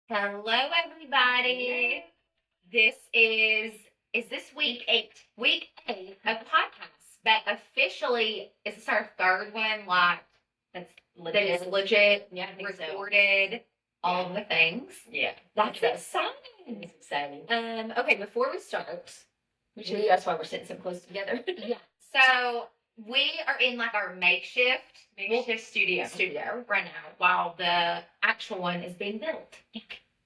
Hello, everybody. This is this week 8? Week 8 of podcasts, but officially, is this our third one? Like, That's that is legit, Yeah, I think so. recorded, all of the things. Yeah. That's It's exciting. It's exciting. Okay, before we start, That's why we're sitting so close together. yeah. So we are in like our makeshift studio right now, while the actual one is being built,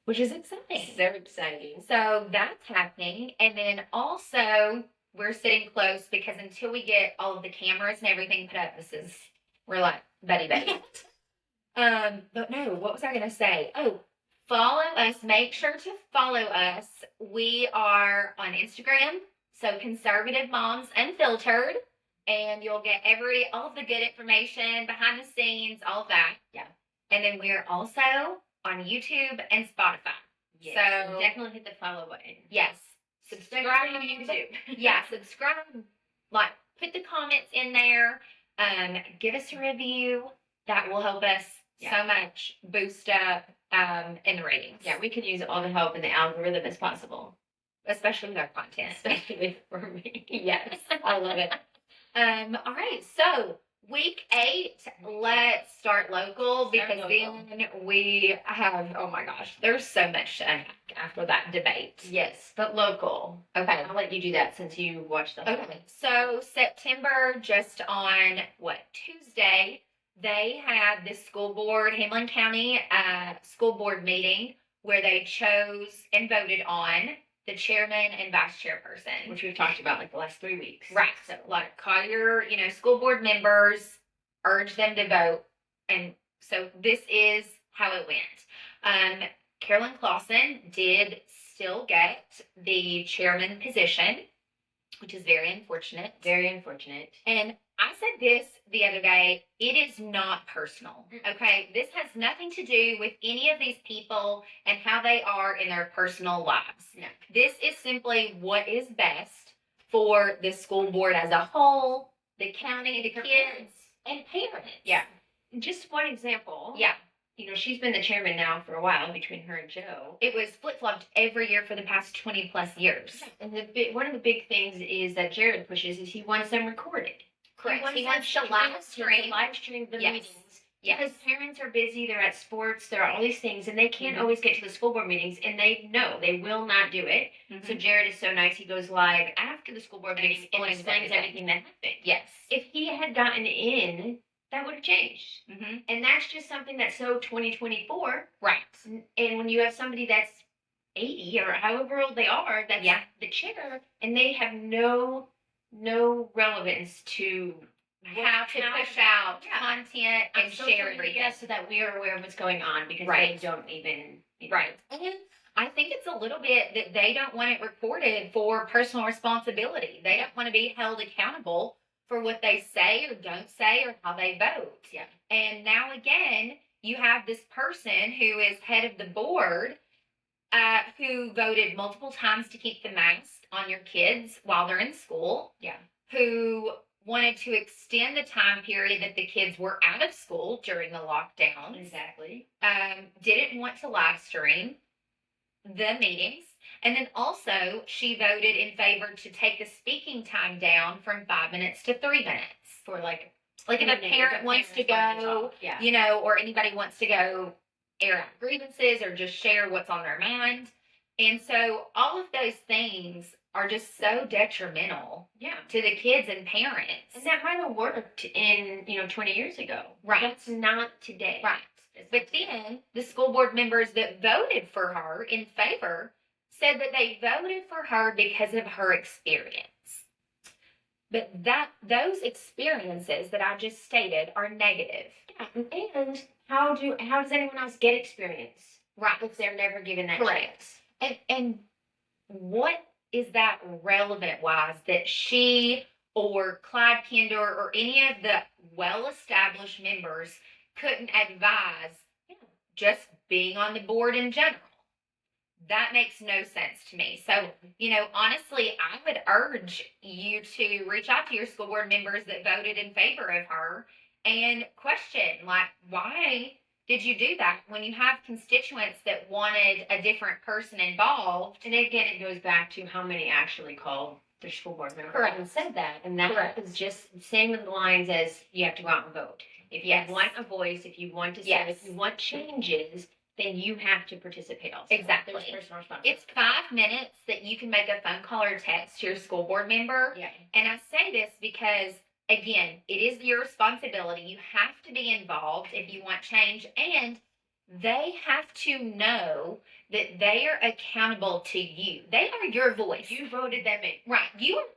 which is exciting. So exciting. So that's happening. And then also, we're sitting close because until we get all of the cameras and everything put up, we're like buddy buddy. But no, what was I going to say? Oh, follow us. Make sure to follow us. We are on Instagram. So Conservative Moms Unfiltered. And you'll get all of the good information, behind the scenes, all of that. Yeah. And then we're also on YouTube and Spotify. Yes. So definitely hit the follow button. yes. Subscribe to YouTube. Yeah, subscribe. Like, put the comments in there. Give us a review. That will help us so much boost up in the ratings. Yeah, we could use all the help in the algorithm as possible. Especially with our content. Especially for me. Yes, I love it. All right, so week 8, let's start local because then we have, oh my gosh, there's so much to unpack after that debate. Yes, but local. Okay. I'll let you do that since you watched the whole Okay, so September, just on Tuesday, they had this school board, Hamlin County school board meeting where they chose and voted on the chairman and vice chairperson. which we've talked about like the last 3 weeks. Right. So like call your, school board members, urge them to vote. And so this is how it went. Carolyn Clausen did still get the chairman position, which is very unfortunate. Very unfortunate. And I said this the other day, it is not personal, okay? This has nothing to do with any of these people and how they are in their personal lives. No. This is simply what is best for the school board as a whole, the county, the kids, and parents. Yeah. Just one example. Yeah. She's been the chairman now for a while between her and Joe. It was flip-flopped every year for the past 20 plus years. And one of the big things is that Jared pushes is he wants them recorded. Correct. He wants to live stream the Yes. meetings. Yes. Because parents are busy, they're at sports, there are all these things, and they can't always get to the school board meetings, and they know they will not do it. Mm-hmm. So Jared is so nice, he goes live after the school board meeting and Explains explains everything that happened. Yes. If he had gotten in, that would have changed. Mm-hmm. And that's just something that's so 2024. Right. And when you have somebody that's 80 or however old they are, that's the chair, and they have no relevance to How to push out content and share everything. so that we are aware of what's going on because Right. they don't even Right. And I think it's a little bit that they don't want it recorded for personal responsibility. They don't want to be held accountable for what they say or don't say or how they vote. Yeah. And now again, you have this person who is head of the board who voted multiple times to keep the mask on your kids while they're in school. Yeah. Who wanted to extend the time period that the kids were out of school during the lockdowns. Exactly. Didn't want to live stream the meetings. And then also, she voted in favor to take the speaking time down from 5 minutes to 3 minutes. For like if a parent wants to go, or anybody wants to go air out grievances or just share what's on their mind. And so all of those things are just so detrimental to the kids and parents. And that might have worked in, 20 years ago. Right. That's not today. Right. But then the school board members that voted for her in favor said that they voted for her because of her experience. But those experiences that I just stated are negative. Yeah. And how does anyone else get experience? Right. If they're never given that Correct. chance. And what is that relevant wise that she or Clyde Kinder or any of the well-established members couldn't advise just being on the board in general? That makes no sense to me. So, honestly, I would urge you to reach out to your school board members that voted in favor of her and question, like, why did you do that when you have constituents that wanted a different person involved? And again, it goes back to how many actually called their school board member Correct. and said that. And that Correct. is just the same with the lines as you have to go out and vote. If you Yes. want a voice, if you want to say, Yes. if you want changes, then you have to participate also. Exactly. There's personal responsibility. It's 5 minutes that you can make a phone call or text to your school board member. Yeah. And I say this because, again, it is your responsibility. You have to be involved if you want change, and they have to know that they are accountable to you. They are your voice. You voted them in. Right.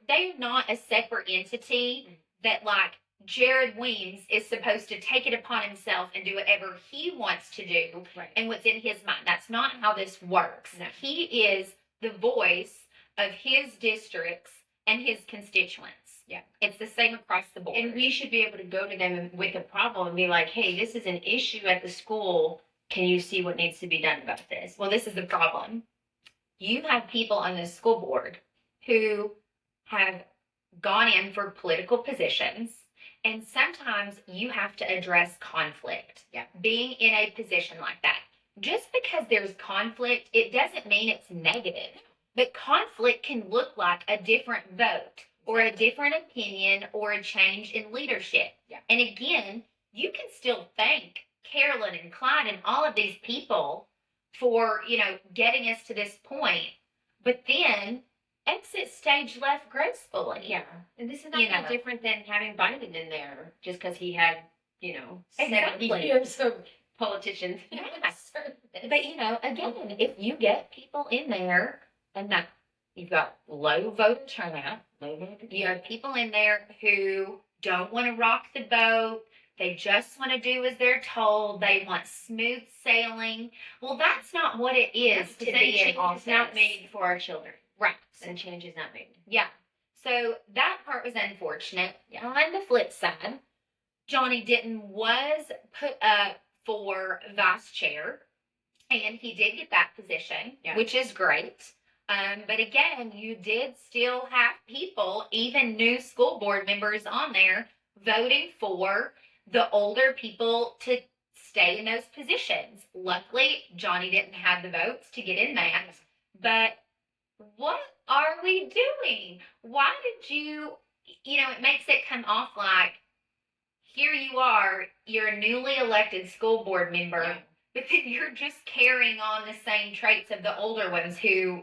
They're not a separate entity that, like, Jared Weems is supposed to take it upon himself and do whatever he wants to do and what's in his mind. That's not how this works. No. He is the voice of his districts and his constituents. Yeah. It's the same across the board. And we should be able to go to them with a problem and be like, hey, this is an issue at the school. Can you see what needs to be done about this? Well, this is the problem. You have people on the school board who have gone in for political positions, and sometimes you have to address conflict. Yeah. Being in a position like that. Just because there's conflict, it doesn't mean it's negative. But conflict can look like a different vote or a different opinion or a change in leadership. Yeah. And again, you can still thank Carolyn and Clyde and all of these people for, getting us to this point. But then exit stage left gracefully. Yeah. And this is not different than having Biden in there just because he had, 70 years of politicians. Yes. But, again, if you get people in there and that you've got low voter turnout, you have people in there who don't want to rock the boat. They just want to do as they're told. They want smooth sailing. Well, that's not what it is to be in office. It's not made for our children. Right. And change is not made. Yeah. So that part was unfortunate. On the flip side, Johnny Denton was put up for vice chair, and he did get that position, which is great. But again, you did still have people, even new school board members on there, voting for the older people to stay in those positions. Luckily, Johnny didn't have the votes to get in that. But what are we doing? Why did you, it makes it come off like, here you are, you're a newly elected school board member, but then you're just carrying on the same traits of the older ones who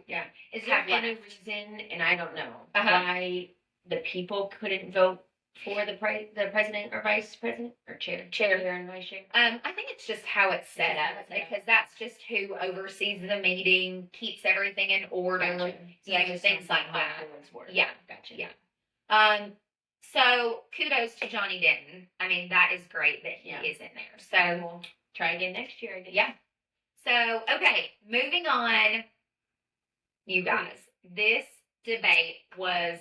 Is there any reason, and I don't know, why the people couldn't vote for the president or vice president or chair and vice chair? I think it's just how it's set up, because that's just who oversees the meeting, keeps everything in order, things like that. Yeah, gotcha. Yeah. So kudos to Johnny Denton. I mean, that is great that he is in there. So we'll try again next year, I guess. Yeah. So, okay, moving on. You guys, this debate was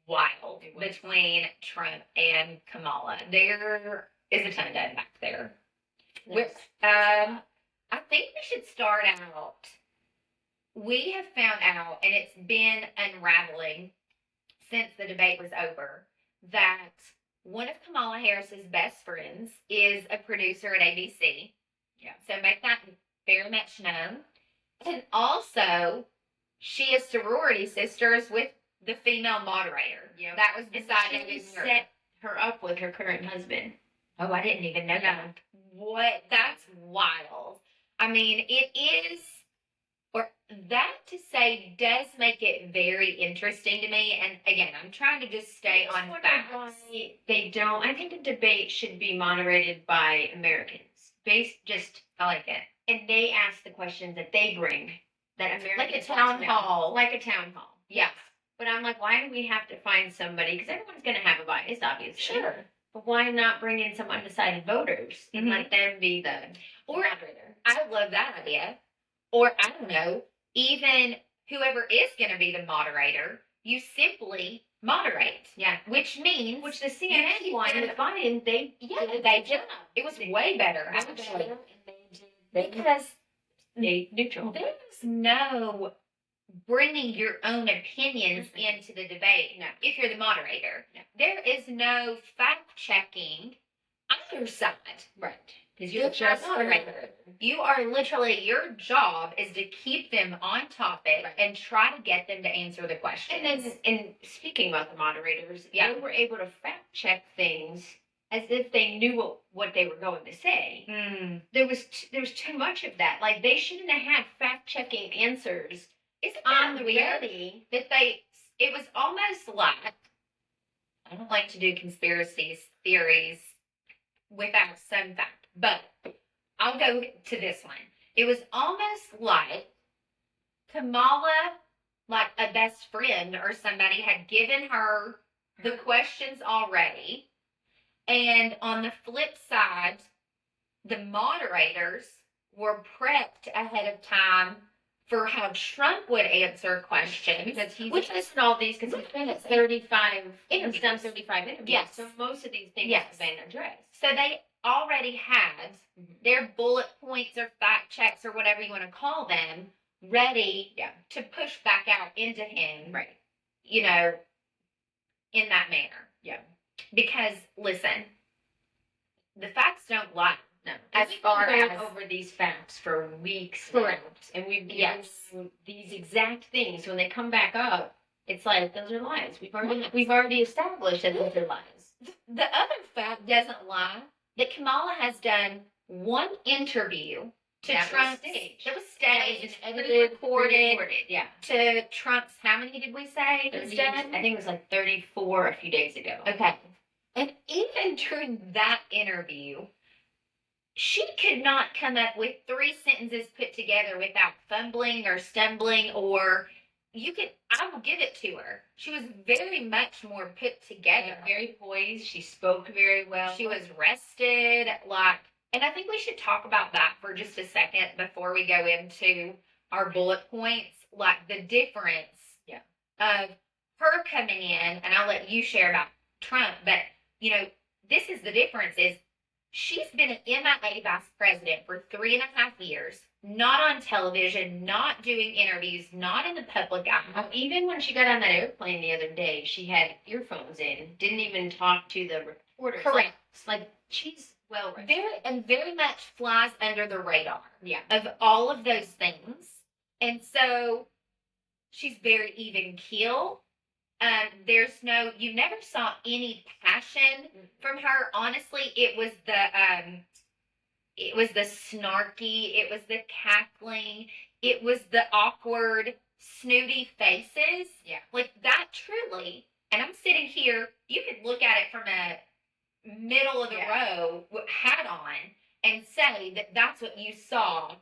wild between Trump and Kamala. There is a ton of dead back there. Yes. I think we should start out. We have found out, and it's been unraveling since the debate was over, that one of Kamala Harris's best friends is a producer at ABC. Yeah. So make that very much known. And also, she is sorority sisters with the female moderator. Yeah. That was decided. She set her up with her current husband. Oh, I didn't even know that. What? That's wild. I mean, it is, or that to say does make it very interesting to me. And again, I'm trying to just stay on facts. They don't. I think the debate should be moderated by Americans. I like it. And they ask the questions that they bring. That Americans like a town hall. Like a town hall. Yeah. But I'm like, why do we have to find somebody? Because everyone's going to have a bias, obviously. Sure. But why not bring in some undecided voters and let them be the moderator? I love that idea. Or, I don't know, even whoever is going to be the moderator, you simply moderate. Yeah. Which means... Which the CNN one with Biden, they did. It was way better, actually. Because they neutral. There's no bringing your own opinions into the debate. No. If you're the moderator. No. There is no fact checking either side. Right. Because you're just moderator. You are literally, your job is to keep them on topic and try to get them to answer the question. And speaking about the moderators, they were able to fact check things as if they knew what they were going to say. There was too much of that. Like, they shouldn't have had fact checking answers. Isn't that the reality that it was almost like, I don't like to do conspiracy theories without some fact, but I'll go to this one. It was almost like Kamala, like a best friend or somebody, had given her the questions already. And on the flip side, the moderators were prepped ahead of time for how Trump would answer questions. Because he's listed all these, because he's been at 35 interviews. He's done 35 interviews. Yes. So most of these things have been addressed. So they already had their bullet points or fact checks or whatever you want to call them ready to push back out into him. Right. You know, in that manner. Yeah. Because, listen, the facts don't lie. No. As far as over these facts for weeks. Correct. And we've given you these exact things. When they come back up, it's like, those are lies. We've already established that those are lies. The other fact doesn't lie, that Kamala has done one interview to Trump. It was staged, edited, recorded. Yeah. To Trump's, how many did we say it was done? I think it was like 34 a few days ago. Okay. And even during that interview, she could not come up with 3 sentences put together without fumbling or stumbling, or I will give it to her. She was very much more put together. Very poised. She spoke very well. She was rested, and I think we should talk about that for just a second before we go into our bullet points, like the difference of her coming in, and I'll let you share about Trump, but, this is the difference is she's been an MIA vice president for 3.5 years, not on television, not doing interviews, not in the public eye. Even when she got on that airplane the other day, she had earphones in, didn't even talk to the reporters. Correct. Like she's well very much flies under the radar. Yeah. Of all of those things. And so she's very even keel. You never saw any passion from her. Honestly, it was the snarky, it was the cackling, it was the awkward, snooty faces. Yeah. Like that truly, and I'm sitting here, you could look at it from a middle of the row hat on and say that that's what you saw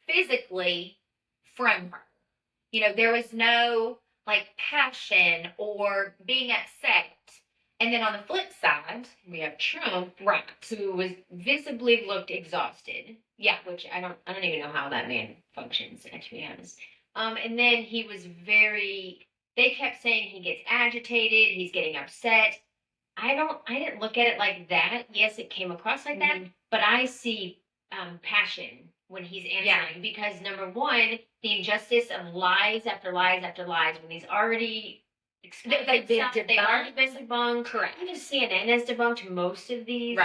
physically from her. There was no passion or being upset. And then on the flip side, we have Trump, who was visibly looked exhausted. Yeah, which I don't even know how that man functions, to be honest. And then he was they kept saying he gets agitated, he's getting upset. I didn't look at it like that. Yes, it came across like that, but I see passion when he's answering because number one, the injustice of lies after lies after lies when he's already they've already been debunked. Correct. Even CNN has debunked most of these.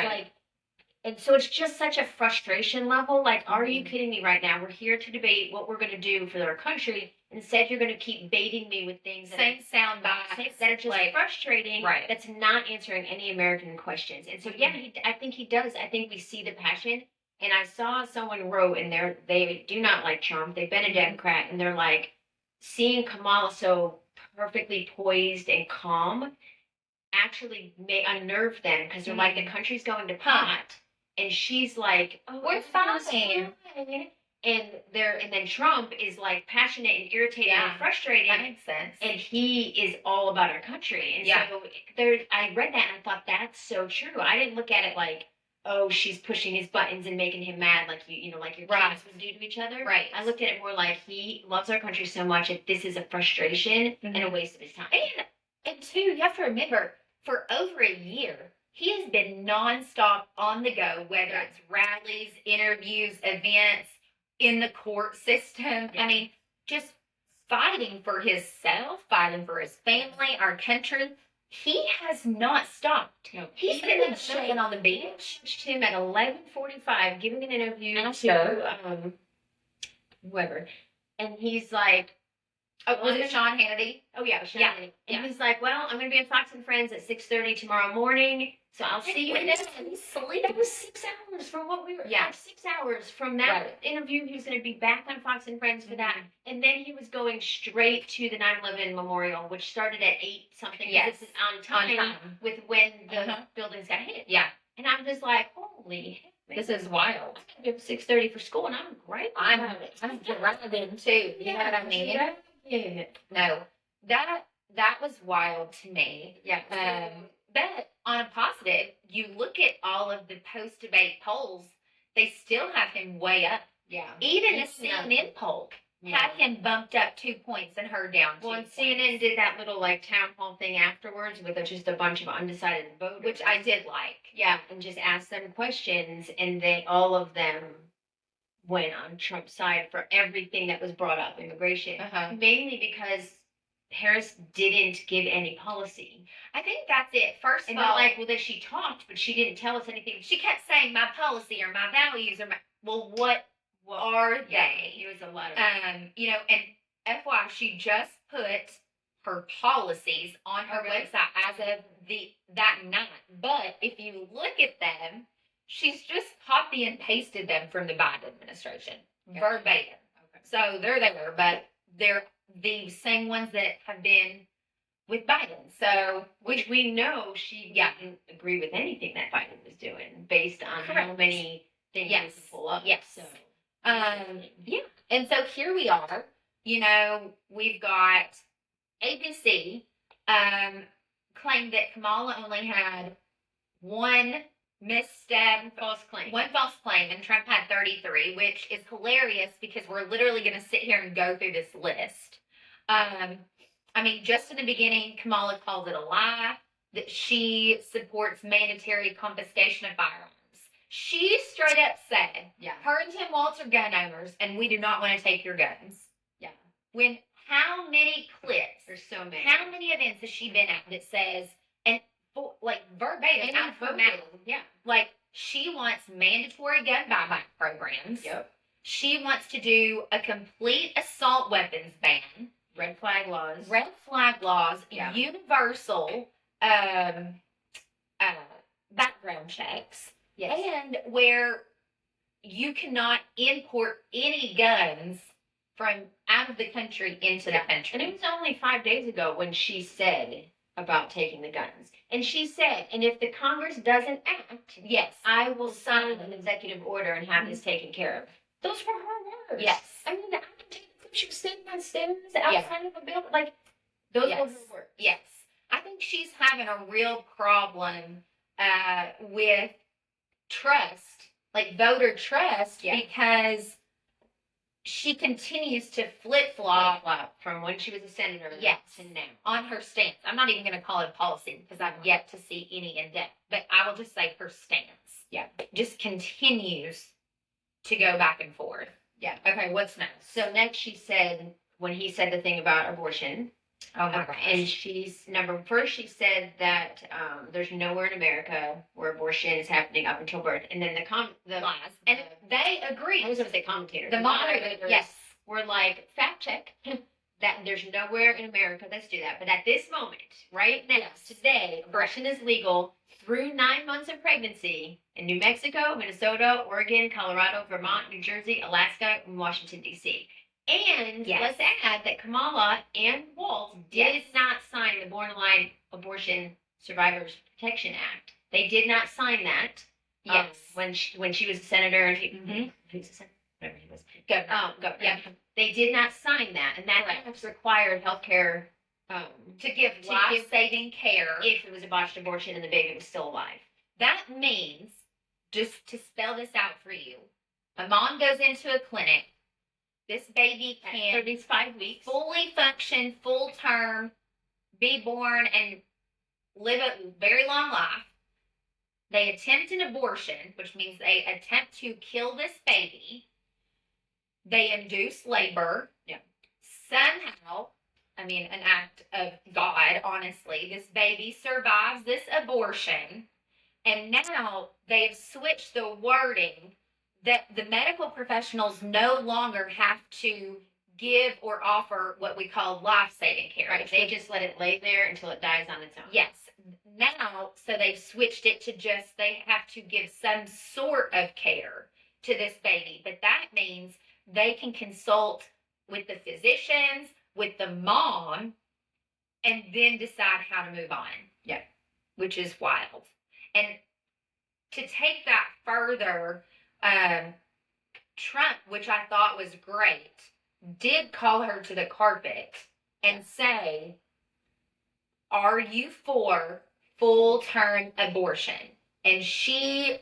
And so it's just such a frustration level. Like, are you kidding me right now? We're here to debate what we're going to do for our country. Instead, you're going to keep baiting me with things same sound bites that are just frustrating. That's not answering any American questions. And so, I think he does. I think we see the passion. And I saw someone wrote in there, they do not like Trump. They've been a Democrat, and they're like, seeing Kamala so perfectly poised and calm actually may unnerve them because they're like, the country's going to pot. And she's like, oh, we're fine. And then Trump is like passionate and irritated and frustrated. That makes sense. And he is all about our country. And so I read that and I thought, that's so true. I didn't look at it like, oh, she's pushing his buttons and making him mad like like your kids would do to each other. Right. I looked at it more like he loves our country so much that this is a frustration and a waste of his time. And two, you have to remember, for over a year, he has been nonstop on the go, whether it's rallies, interviews, events, in the court system. I mean, just fighting for himself, fighting for his family, our country. he has not stopped. No, He's been chilling on the beach. Watched him at 11:45 giving an interview Sure. to whoever, and he's like, Oh, was it Sean Hannity? oh yeah, Sean Yeah, Hannity. yeah. And he's like, well, I'm going to be on Fox and Friends at 6:30 tomorrow morning, so I'll see you then. That was 6 hours from what we were. Yeah. Like 6 hours from that Right. interview. He was going to be back on Fox and Friends for that, and then he was going straight to the 9/11 memorial, which started at 8 something. Yes. This is on time, with when the buildings got hit. Yeah. And I'm just like, holy heck, This is wild. I'm up 6:30 for school, and I'm great. I'm driving too. You know what I mean? Yeah. No, that was wild to me. Yeah. But on a positive, you look at all of the post-debate polls; they still have him way up. Yeah. Even the CNN poll had him bumped up 2 points and her down 2 Well, and points. CNN did that little like town hall thing afterwards with just a bunch of undecided voters, which I did like. Yeah, and just asked them questions, and they all of them went on Trump's side for everything that was brought up, immigration, mainly because Harris didn't give any policy. I think that's it. First And of they're all, like, well, that she talked, but she didn't tell us anything. she kept saying my policy or my values or my. Well, what are they? It was a lot of. You know, and FYI, she just put her policies on her website as of that night. But if you look at them, she's just copy and pasted them from the Biden administration verbatim. Okay. So they're there, but they're the same ones that have been with Biden. So Which we know she didn't agree with anything that Biden was doing based on how Correct. many things he Yes. could pull up. Yes. So, yeah. And so here we are. You know, we've got ABC claimed that Kamala only had one misstep, false claim. one false claim, and Trump had 33, which is hilarious because we're literally going to sit here and go through this list. I mean, just in the beginning, Kamala called it a lie that she supports mandatory confiscation of firearms. She straight up said, her and Tim Walz are gun owners, and we do not want to take your guns. Yeah. When how many clips, There's so many. how many events has she been at that says, and like verbatim, out of her mouth, like she wants mandatory gun buyback programs. Yep. She wants to do a complete assault weapons ban. Red flag laws. Red flag laws, Yeah. universal background checks, Yes. and where you cannot import any guns from out of the country into the country. And it was only 5 days ago when she said about taking the guns. And she said, and if the Congress doesn't act, Yes. I will sign an executive order and have this taken care of. Those were her words. Yes. I mean, I can take the clip. She was standing on stairs outside of a building. Like, those were her words. Yes. I think she's having a real problem with trust, like voter trust, because she continues to flip-flop from when she was a senator to now. on her stance. I'm not even going to call it a policy because I've yet to see any in depth, but I will just say her stance. Yeah. Just continues to go back and forth. Yeah. Okay, what's next? So next she said, when he said the thing about abortion, Oh my gosh. and she said that there's nowhere in America where abortion is happening up until birth. And then the lies. And they agree. I was going to say commentators. The moderators, yes, were like, fact check that there's nowhere in America. Let's do that. But at this moment, right now, today, abortion is legal through 9 months of pregnancy in New Mexico, Minnesota, Oregon, Colorado, Vermont, New Jersey, Alaska, and Washington, D.C. And let's add that Kamala and Walz did not sign the Born Alive Abortion Survivors Protection Act. They did not sign that. Yes. When she was a senator and he was a senator, whatever he was. Governor. Yeah. They did not sign that, and that act required healthcare to give life-saving care if it was a botched abortion and the baby was still alive. That means, just to spell this out for you, a mom goes into a clinic. This baby can 35 weeks fully function, full term, be born, and live a very long life. They attempt an abortion, which means they attempt to kill this baby. They induce labor. Yeah. Somehow, I mean, an act of God, honestly. This baby survives this abortion, and now they've switched the wording that the medical professionals no longer have to give or offer what we call life-saving care. Right. They just let it lay there until it dies on its own. Yes. Now, so they've switched it to just they have to give some sort of care to this baby. But that means they can consult with the physicians, with the mom, and then decide how to move on. Yeah. Which is wild. And to take that further, Trump, which I thought was great, did call her to the carpet and say, are you for full-term abortion? And she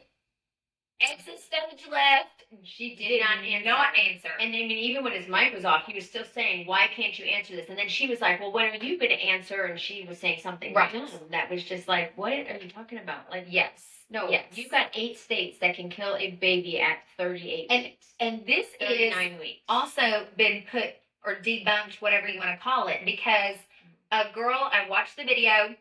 exit stage left. She did not answer. And I mean, even when his mic was off, he was still saying, why can't you answer this? And then she was like, well, when are you going to answer? And she was saying something right. That was just like, what are you talking about? Like, yes. No, yes. You've got 8 states that can kill a baby at 38 weeks. And this 39 is weeks. also been put or debunked, whatever you want to call it, because a girl, I watched the video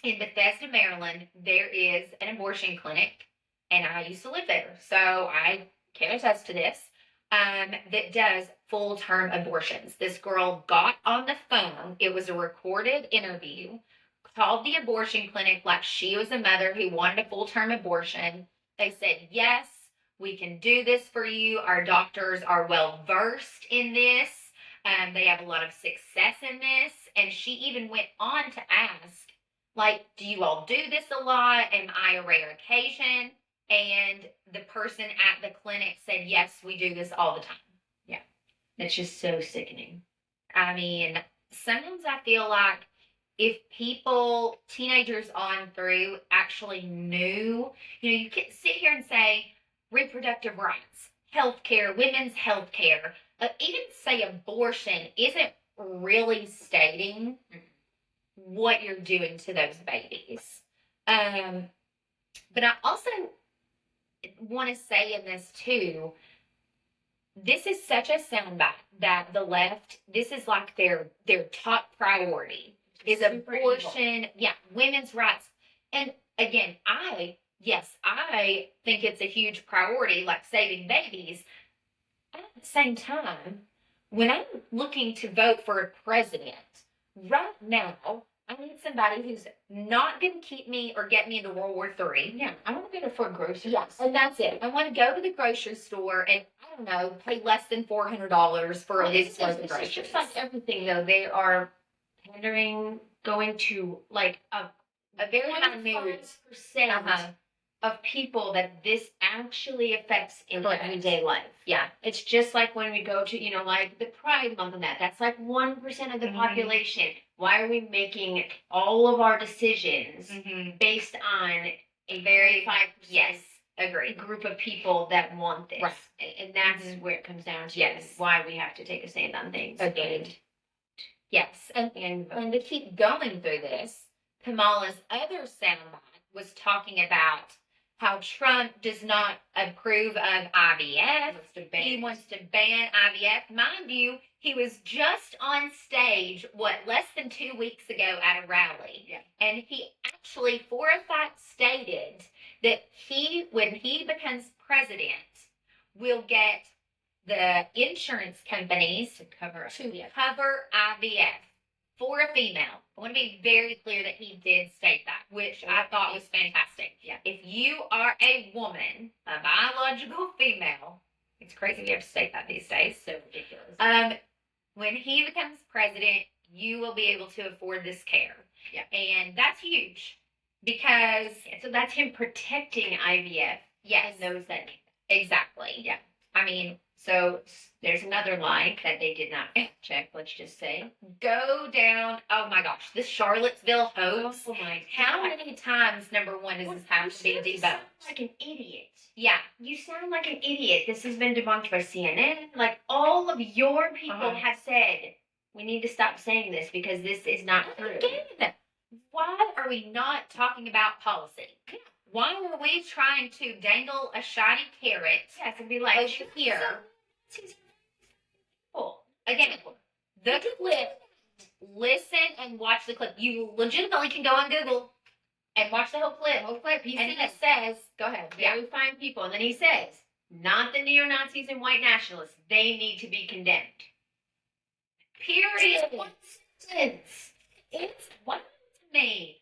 in Bethesda, Maryland. There is an abortion clinic, and I used to live there, so I can attest to this, that does full-term abortions. This girl got on the phone. It was a recorded interview, called the abortion clinic like she was a mother who wanted a full-term abortion. They said, yes, we can do this for you. Our doctors are well-versed in this. They have a lot of success in this. And she even went on to ask, like, do you all do this a lot? Am I a rare occasion? And the person at the clinic said, yes, we do this all the time. Yeah. That's just so sickening. I mean, sometimes I feel like if people, teenagers on through, actually knew, you can sit here and say reproductive rights, healthcare, women's healthcare, even say abortion isn't really stating what you're doing to those babies. But I also want to say in this too, this is such a soundbite that the left, this is like their top priority is abortion, women's rights. And again, I think it's a huge priority, like saving babies. At the same time, when I'm looking to vote for a president, right now, I need somebody who's not going to keep me or get me into World War III. Yeah, I want to go to for groceries. Yes, and that's it. I want to go to the grocery store and, I don't know, pay less than $400 for a big loaf of groceries. It's just like everything, though. They are pandering, going to, like, a very minute percent of people that this actually affects in everyday life. Yeah. It's just like when we go to, like the Pride Month and that's like 1% of the population. Why are we making all of our decisions based on a very 5% yes, agree. group of people that want this? Right. And that's where it comes down to why we have to take a stand on things. Agreed. Yes. And to keep going through this, Kamala's other soundbite was talking about how Trump does not approve of IVF. He wants to ban IVF. Mind you, he was just on stage, less than 2 weeks ago at a rally. Yeah. And he actually, for a fact, stated that when he becomes president, will get the insurance companies to cover IVF for a female. I want to be very clear that he did state that, which I thought was fantastic. Yeah. If you are a woman, a biological female, it's crazy we have to state that these days. So ridiculous. When he becomes president, you will be able to afford this care. Yeah. And that's huge because so that's him protecting IVF. Yes. And those that exactly. Yeah. I mean, so there's another lie that they did not check, let's just say. Go down, oh my gosh, this Charlottesville hoax. Oh my How many times, number one, does this have to be debunked? You sound like an idiot. Yeah. You sound like an idiot. This has been debunked by CNN. Like, all of your people have said, we need to stop saying this because this is not true. Again, why are we not talking about policy? Why are we trying to dangle a shiny carrot? Yes, and be like, over here. Again, the clip listen and watch the clip. You legitimately can go on Google and watch the whole clip. He And it says, go ahead. very fine people. And then he says, not the neo-Nazis and white nationalists. They need to be condemned. Period. One sentence. It's wild to me.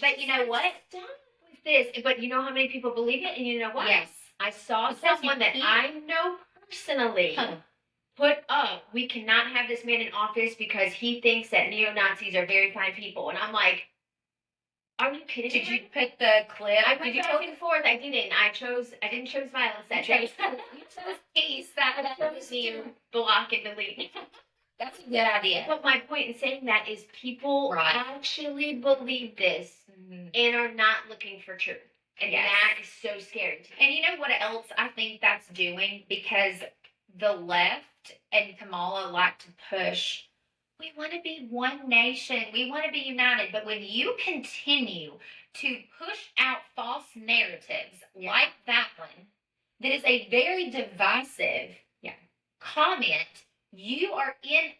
But you know what? Stop with this. But you know how many people believe it? And you know what? Yes. I saw It says someone you that I know personally put up, we cannot have this man in office because he thinks that neo-Nazis are very fine people. And I'm like, are you kidding me? Did you put the clip? I went back and forth. I didn't. I didn't choose violence that day. You chose peace. That chose to block and delete. That's a good idea. But my point in saying that is people actually believe this and are not looking for truth. And that is so scary to me. And you know what else I think that's doing? Because the left and Kamala like to push, we want to be one nation, we want to be united. But when you continue to push out false narratives like that one, that is a very divisive comment, you are in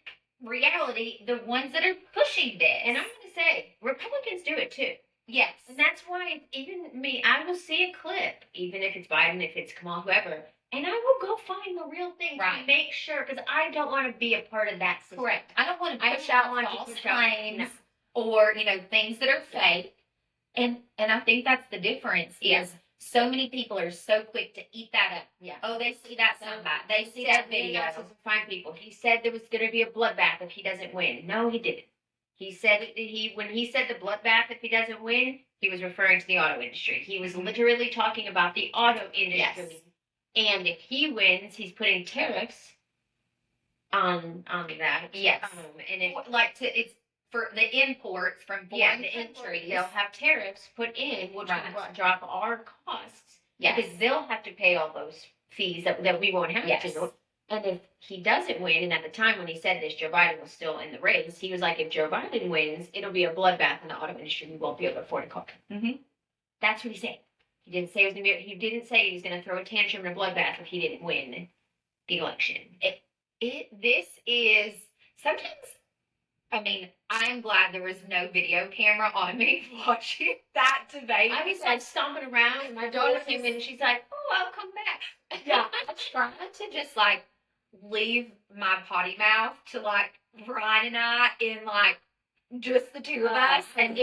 reality the ones that are pushing this. And I'm going to say, Republicans do it too. Yes. And that's why even me, I will see a clip, even if it's Biden, if it's Kamala, whoever, and I will go find the real thing to make sure, because I don't want to be a part of that system. Correct. I don't want to push out false claims or, things that are fake. And I think that's the difference is so many people are so quick to eat that up. Yeah. Oh, they see that soundbite. They see that video. Fine people. He said there was going to be a bloodbath if he doesn't win. No, he didn't. He said when he said the bloodbath if he doesn't win, he was referring to the auto industry. He was literally talking about the auto industry. Yes. And if he wins, he's putting tariffs on that. Yes. And it's for the imports from foreign countries. They'll have tariffs put in, which will drop our costs. Yes. Because they'll have to pay all those fees that we won't have to. And if he doesn't win, and at the time when he said this, Joe Biden was still in the race, he was like, if Joe Biden wins, it'll be a bloodbath in the auto industry. We won't be able to afford a car. Mm-hmm. That's what he said. He didn't say he didn't say he was going to throw a tantrum in a bloodbath if he didn't win the election. This is sometimes. I mean, I'm glad there was no video camera on me watching that debate. I was like stomping around, and my daughter came in, and she's like, "Oh, I'll come back." Yeah, I tried to just leave my potty mouth to Brian and I in just the two of us, and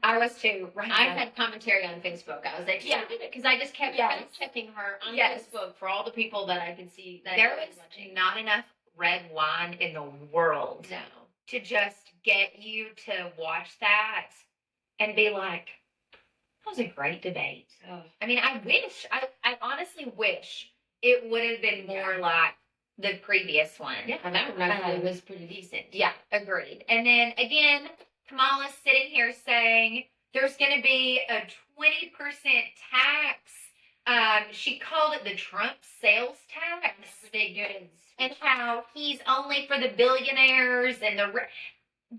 I was too. I had commentary on Facebook. I was like, because I just kept checking her on Facebook for all the people that I could see. That there was not enough red wine in the world to just get you to watch that and be like, that was a great debate. Oh. I mean, I honestly wish it would have been more like the previous one. Yeah, that one was pretty decent. Yeah, agreed. And then again, Kamala's sitting here saying there's going to be a 20% tax. She called it the Trump sales tax. For big goods. And how he's only for the billionaires and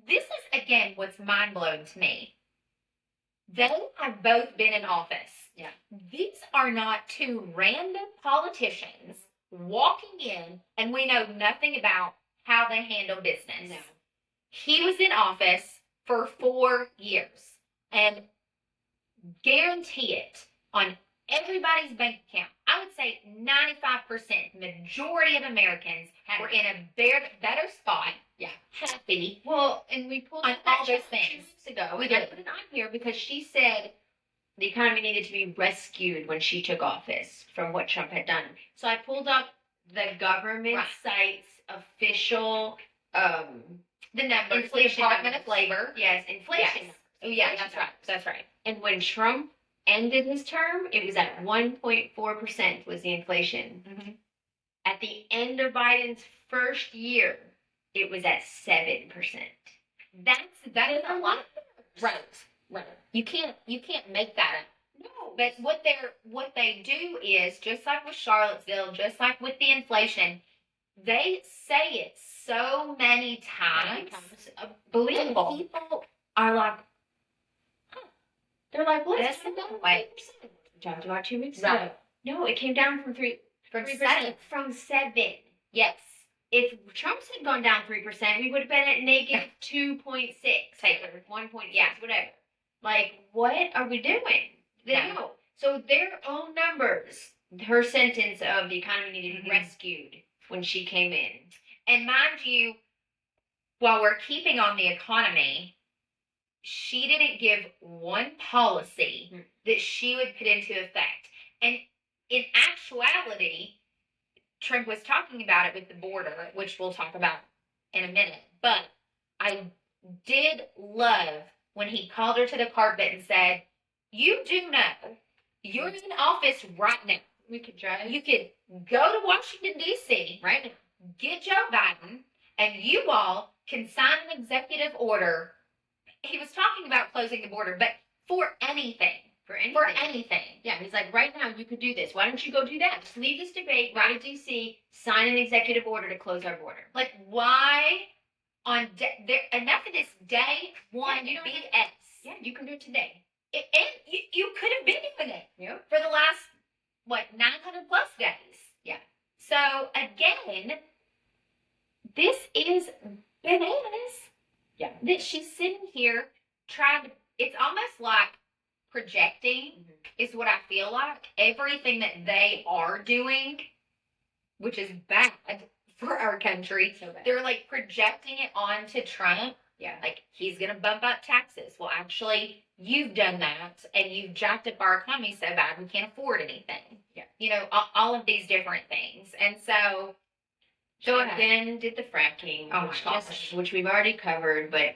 this is, again, what's mind-blowing to me. They have both been in office. Yeah. These are not two random politicians walking in, and we know nothing about how they handle business. No. He was in office for 4 years, and guarantee it on everybody's bank account. I would say 95%, majority of Americans were in a better spot. Yeah. Happy. Well, and we pulled on all those things 2 weeks ago. We and did. I put it on here because she said the economy needed to be rescued when she took office from what Trump had done. So I pulled up the government site's official the numbers, the inflation Department numbers. of Labor. Yes, inflation. Yes. Oh yeah, that's right. And when Trump ended his term, it was at 1.4% was the inflation. Mm-hmm. At the end of Biden's first year, it was at 7%. That is a lot. Right. You can't make that up. No. But what they do is, just like with Charlottesville, just like with the inflation, they say it so many times. Believable. And people are like, they're like, let's come down down 5%. We talked about 2 weeks ago. Right. No, it came down from 3%. From 7. Yes. if Trump's had gone down 3%, we would have been at negative 2.6, or 1.6, whatever. Like, what are we doing? They know. So their own numbers, her sentence of the economy needed to be rescued when she came in. And mind you, while we're keeping on the economy, she didn't give one policy that she would put into effect. And in actuality, Trump was talking about it with the border, which we'll talk about in a minute. But I did love when he called her to the carpet and said, "You do know you're in office right now. We could drive. You could go to Washington, D.C. right now, get Joe Biden, and you all can sign an executive order." He was talking about closing the border, but for anything. For anything. For anything. Yeah, he's like, right now you could do this. Why don't you go do that? Just leave this debate, go to D.C., sign an executive order to close our border. Like, why on enough of this day one BS? Yeah, you can do it today. And you could have been doing it Yep. for the last, 900 plus days. Yeah. So, again, this is bananas. Yeah. That she's sitting here trying to, it's almost like projecting is what I feel like. Everything that they are doing, which is bad for our country, So bad. they're like projecting it onto Trump. Yeah. Like, he's going to bump up taxes. Well, actually, you've done that and you've jacked up our economy so bad we can't afford anything. Yeah. All of these different things. And so, Go ahead. Then did the fracking, which we've already covered, but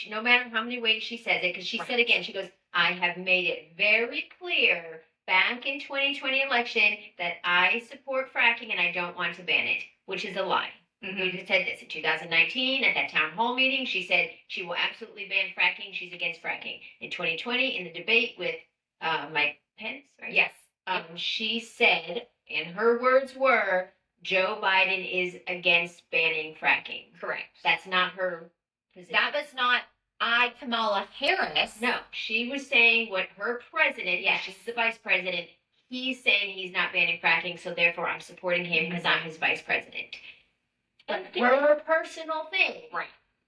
no matter how many ways she says it, because she said again, she goes, I have made it very clear back in 2020 election that I support fracking and I don't want to ban it, which is a lie. We just said this in 2019 at that town hall meeting. She said she will absolutely ban fracking. She's against fracking. In 2020, in the debate with Mike Pence, right? yes. She said, and her words were, Joe Biden is against banning fracking. Correct. That's not her position. That was not Kamala Harris. No, she was saying what her president, she's the vice president, he's saying he's not banning fracking, so therefore I'm supporting him because I'm his vice president. But her personal thing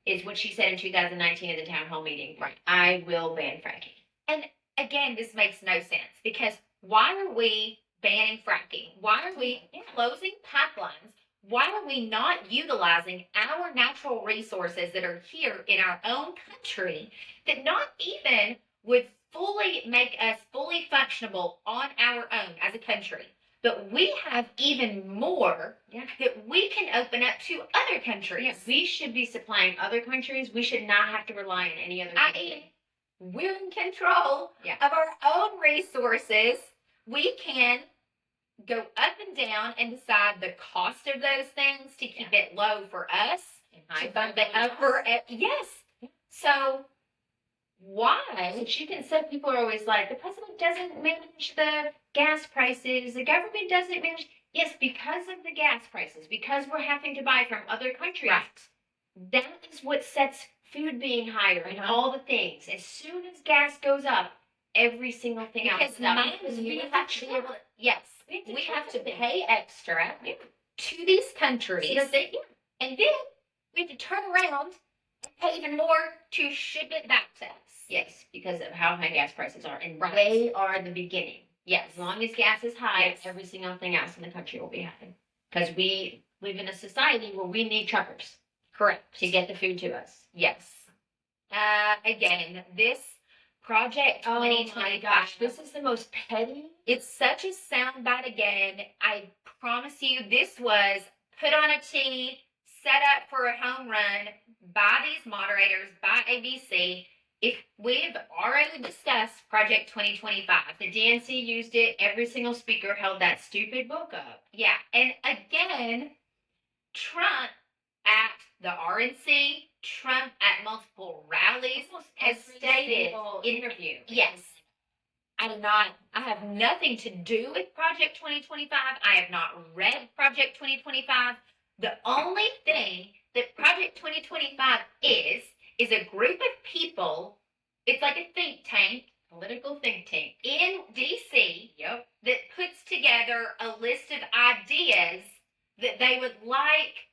is what she said in 2019 at the town hall meeting. Right. I will ban fracking. And again, this makes no sense because why are we banning fracking? Why are we closing pipelines? Why are we not utilizing our natural resources that are here in our own country that not even would fully make us fully functionable on our own as a country? But we have even more that we can open up to other countries. Yes. We should be supplying other countries. We should not have to rely on any other country. We're in control of our own resources. We can go up and down and decide the cost of those things to keep it low for us, to bump it up for yes. So why? So she can say people are always like, the president doesn't manage the gas prices, the government doesn't manage. Yes, because of the gas prices, because we're having to buy from other countries. Right. That is what sets food being higher and all the things. As soon as gas goes up, every single thing else goes up. Because we have to be able to, yes. We have to pay extra to these countries. And then we have to turn around and pay even more to ship it back to us. Yes, because of how high gas prices are. And they are the beginning. Yes. As long as gas is high, every single thing else in the country will be high. Because we live in a society where we need truckers. Correct. To get the food to us. Yes. Again, this Project 2025. Oh my gosh, this is the most petty. It's such a soundbite again. I promise you, this was put on a tee, set up for a home run by these moderators, by ABC. If we've already discussed Project 2025, the DNC used it. Every single speaker held that stupid book up. Yeah, and again, Trump at the RNC, Trump at multiple rallies has stated interview. Yes. I have nothing to do with Project 2025. I have not read Project 2025. The only thing that Project 2025 is a group of people. It's like a think tank, political think tank in DC that puts together a list of ideas that they would like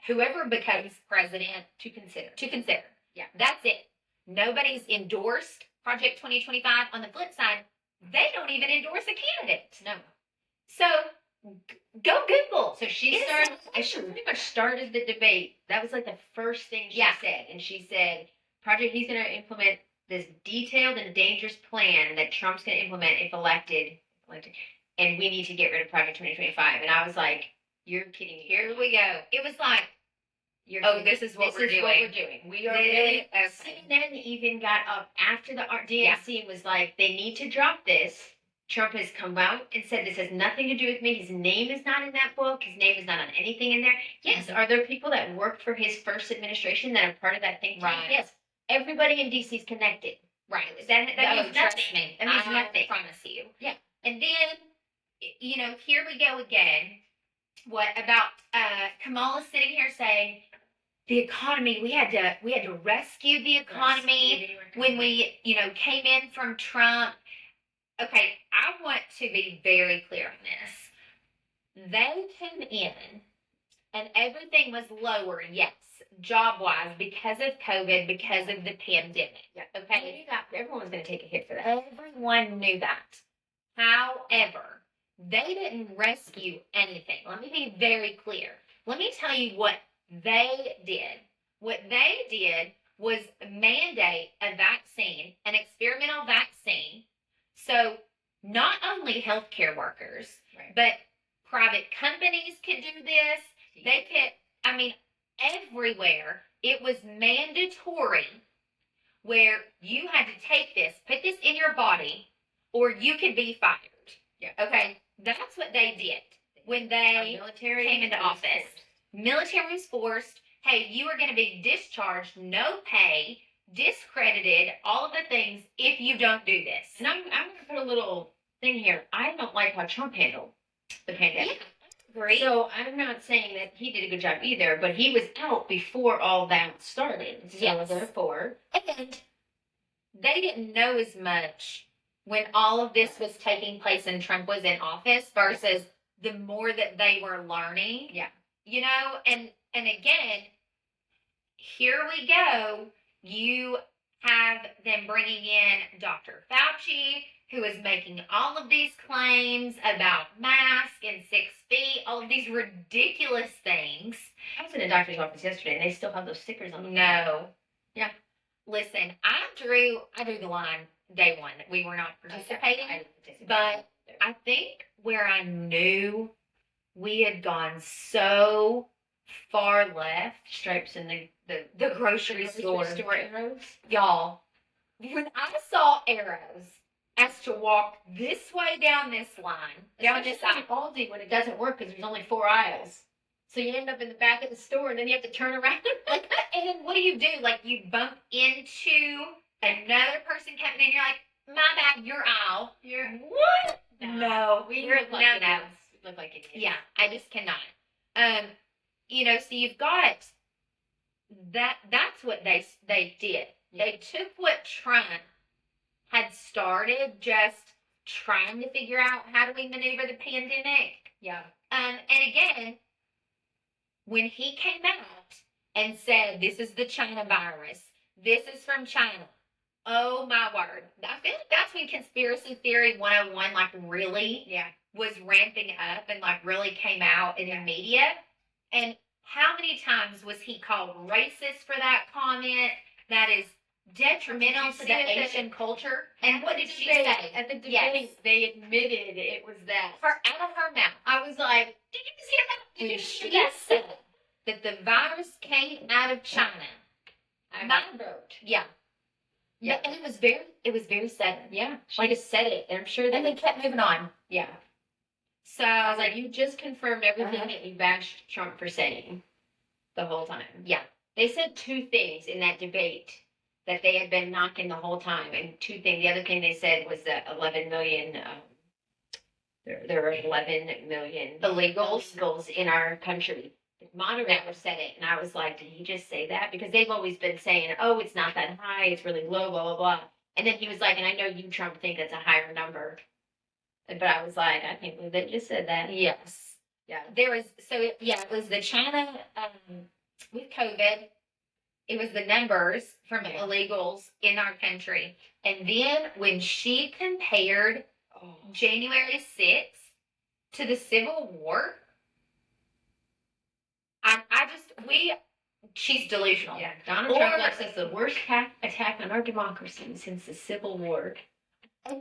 whoever becomes president To consider. to consider. Yeah. That's it. Nobody's endorsed Project 2025. On the flip side, they don't even endorse a candidate. No. So go Google. So she It's started. so She pretty much started the debate. That was like the first thing she Yeah. said, and she said, "Project. He's going to implement this detailed and dangerous plan that Trump's going to implement if elected, and we need to get rid of Project 2025." And I was like, "You're kidding me! Here we go. It was like, You're oh, kidding. this is what we're What doing. we're doing. We are This- really." okay. CNN even got up after the DNC and was like, "They need to drop this." Trump has come out and said this has nothing to do with me. His name is not in that book. His name is not on anything in there. Yes, are there people that worked for his first administration that are part of that think tank? Right. Yes. Everybody in DC is connected. right. That Oh, means trust nothing. me. That means I nothing. promise you. Yeah. And then, here we go again. What about Kamala sitting here saying the economy? We had to rescue the economy when we came in from Trump. Okay, I want to be very clear on this. They came in and everything was lower, yes, job wise, because of COVID, because of the pandemic. Yeah. Okay. Everyone's going to take a hit for that. Everyone knew that. However, they didn't rescue anything. Let me be very clear. Let me tell you what they did. What they did was mandate a vaccine, an experimental vaccine. So not only healthcare workers, Right. but private companies could do this. They could, everywhere it was mandatory where you had to take this, put this in your body, or you could be fired. Yeah. Okay. That's what they did when Our they military came into was office. forced. Military was forced. Hey, you are going to be discharged, no pay, discredited, all of the things if you don't do this. And I'm going to put a little thing here. I don't like how Trump handled the pandemic. Great. So I'm not saying that he did a good job either, but he was out before all that started. So Yes. therefore, And they didn't know as much when all of this was taking place and Trump was in office versus the more that they were learning. Yeah. And again, here we go. You have them bringing in Dr. Fauci, who is making all of these claims about masks and 6 feet, all of these ridiculous things. I was in a doctor's office yesterday and they still have those stickers on the No. Yeah. Listen, I drew the line day one. We were not participating. But I think where I knew we had gone so far left, stripes in the grocery store. arrows. Y'all, when I saw arrows as to walk this way down this line, down this Especially aisle. Aldi when it doesn't work because there's only 4 aisles. So you end up in the back of the store and then you have to turn around. Like, and then what do? Like, you bump into another person coming in, you're like, my bad, your aisle. You're What? no, we You're- look like no. idiots. We look like idiots. Yeah, I just cannot. So you've got that's what they did. They took what Trump had started, just trying to figure out how do we maneuver the pandemic. Yeah. And again, when he came out and said, this is the China virus, this is from China, oh my word. I feel like that's when conspiracy theory 101 really Yeah. was ramping up and really came out in the media. And how many times was he called racist for that comment? That is detrimental to the Asian culture. And what did she say? At the debate, Yes. they admitted it was that. Out of her mouth. I was like, Did you just hear that? Did When you she hear that? Said that the virus came out of China. I My wrote. Yeah. Yeah. And it was very sudden. Yeah. She just said it. And I'm sure that they kept moving on. Yeah. So I was like, you just confirmed everything Uh-huh. that you bashed Trump for saying the whole time. yeah. They said 2 things in that debate that they had been knocking the whole time. And 2 things, the other thing they said was that 11 million, there are 11 million illegals in our country. The moderator said it, and I was like, did he just say that? Because they've always been saying, oh, it's not that high, it's really low, blah, blah, blah. And then he was like, and I know you, Trump, think that's a higher number. But I was like, I can't believe they just said that. Yes. There was it was the China with COVID. It was the numbers from illegals in our country, and then when she compared January 6th to the Civil War, she's delusional. Yeah, Donald Trump says the worst attack on our democracy since the Civil War. And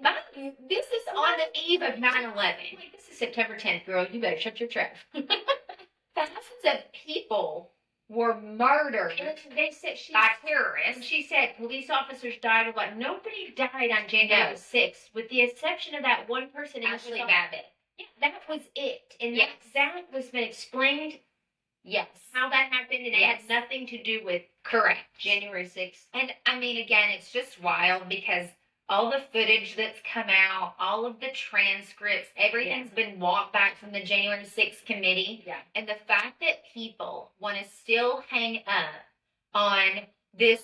this is on the eve of 9/11. Like, this is September 10th, girl. You better shut your trap. Thousands of people were murdered They said by terrorists. She said police officers died a lot. Nobody died on January 6th, with the exception of that one person. Ashley Babbitt. Yeah, that was it. And yes. that was been explained. Yes. How that happened, and it had nothing to do with January 6th. And I mean, again, it's just wild because all the footage that's come out, all of the transcripts, everything's been walked back from the January 6th committee. Yeah. And the fact that people want to still hang up on this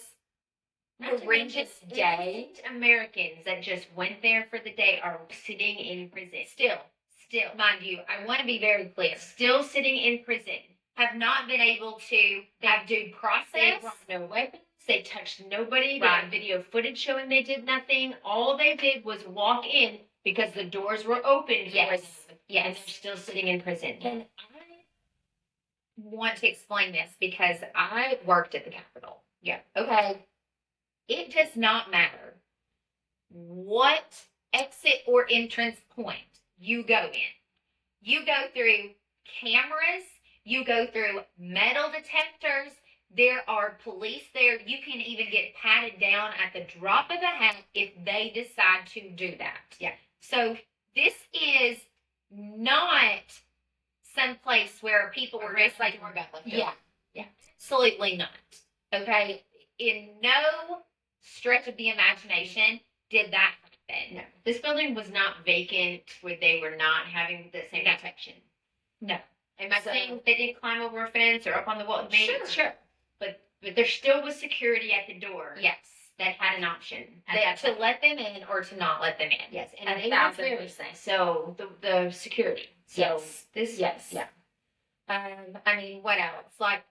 horrendous day. Americans that just went there for the day are sitting in prison. Still, mind you, I want to be very clear. Still sitting in prison. Have not been able to have due process. They brought no weapons. They touched nobody. They had video footage showing they did nothing. All they did was walk in because the doors were open. Yes. And they're still sitting in prison. And I want to explain this because I worked at the Capitol. Yeah. Okay. It does not matter what exit or entrance point you go in. You go through cameras. You go through metal detectors. There are police there. You can even get patted down at the drop of a hat if they decide to do that. Yeah. So this is not some place where people were just like, yeah. Absolutely not. Okay. In no stretch of the imagination did that happen. No. This building was not vacant where they were not having the same protection. No. Am I saying they didn't climb over a fence or up on the wall? Sure. But there still was security at the door. Yes. That had an option. To let them in or to not let them in. Yes. And 1,000%. So the security. So yes. Yeah. I mean, what else? Like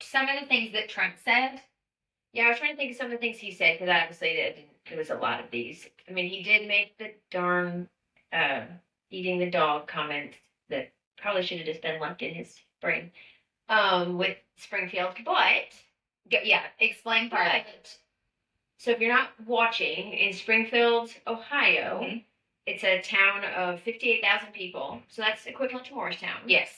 some of the things that Trump said. Yeah, I was trying to think of some of the things he said because obviously there was a lot of these. I mean, he did make the darn eating the dog comment that probably should have just been left in his brain with Springfield. But, explain part of it. So if you're not watching, in Springfield, Ohio, it's a town of 58,000 people. So that's equivalent to Morristown. Yes.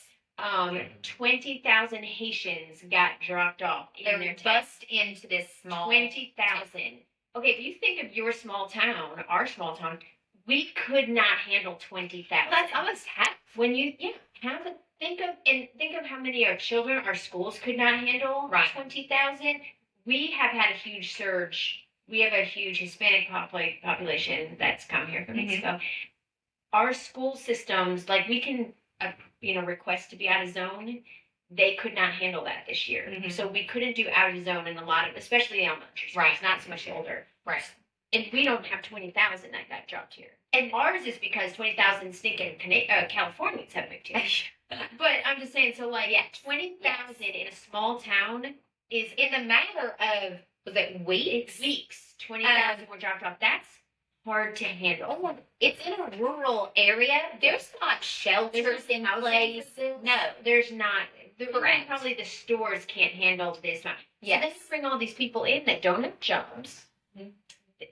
20,000 Haitians got dropped off. They were bussed into this small 20,000. Okay, if you think of your small town, our small town, we could not handle 20,000. That's almost half. When you think of how many our children, our schools could not handle. 20,000. We have had a huge surge. We have a huge Hispanic population that's come here from Mexico. Our school systems, like we can, request to be out of zone. They could not handle that this year. So we couldn't do out of zone in a lot of, especially elementary schools, not so much older. Right. And we don't have 20,000 that got dropped here. And ours is because 20,000 stinking Californians have moved here. But I'm just saying, so 20,000 in a small town is in the matter of, was it weeks? 20,000 were dropped off. That's hard to handle. It's in a rural area. There's not shelters in place. No, there's not. Probably the stores can't handle this much. Yes. So then you bring all these people in that don't have jobs.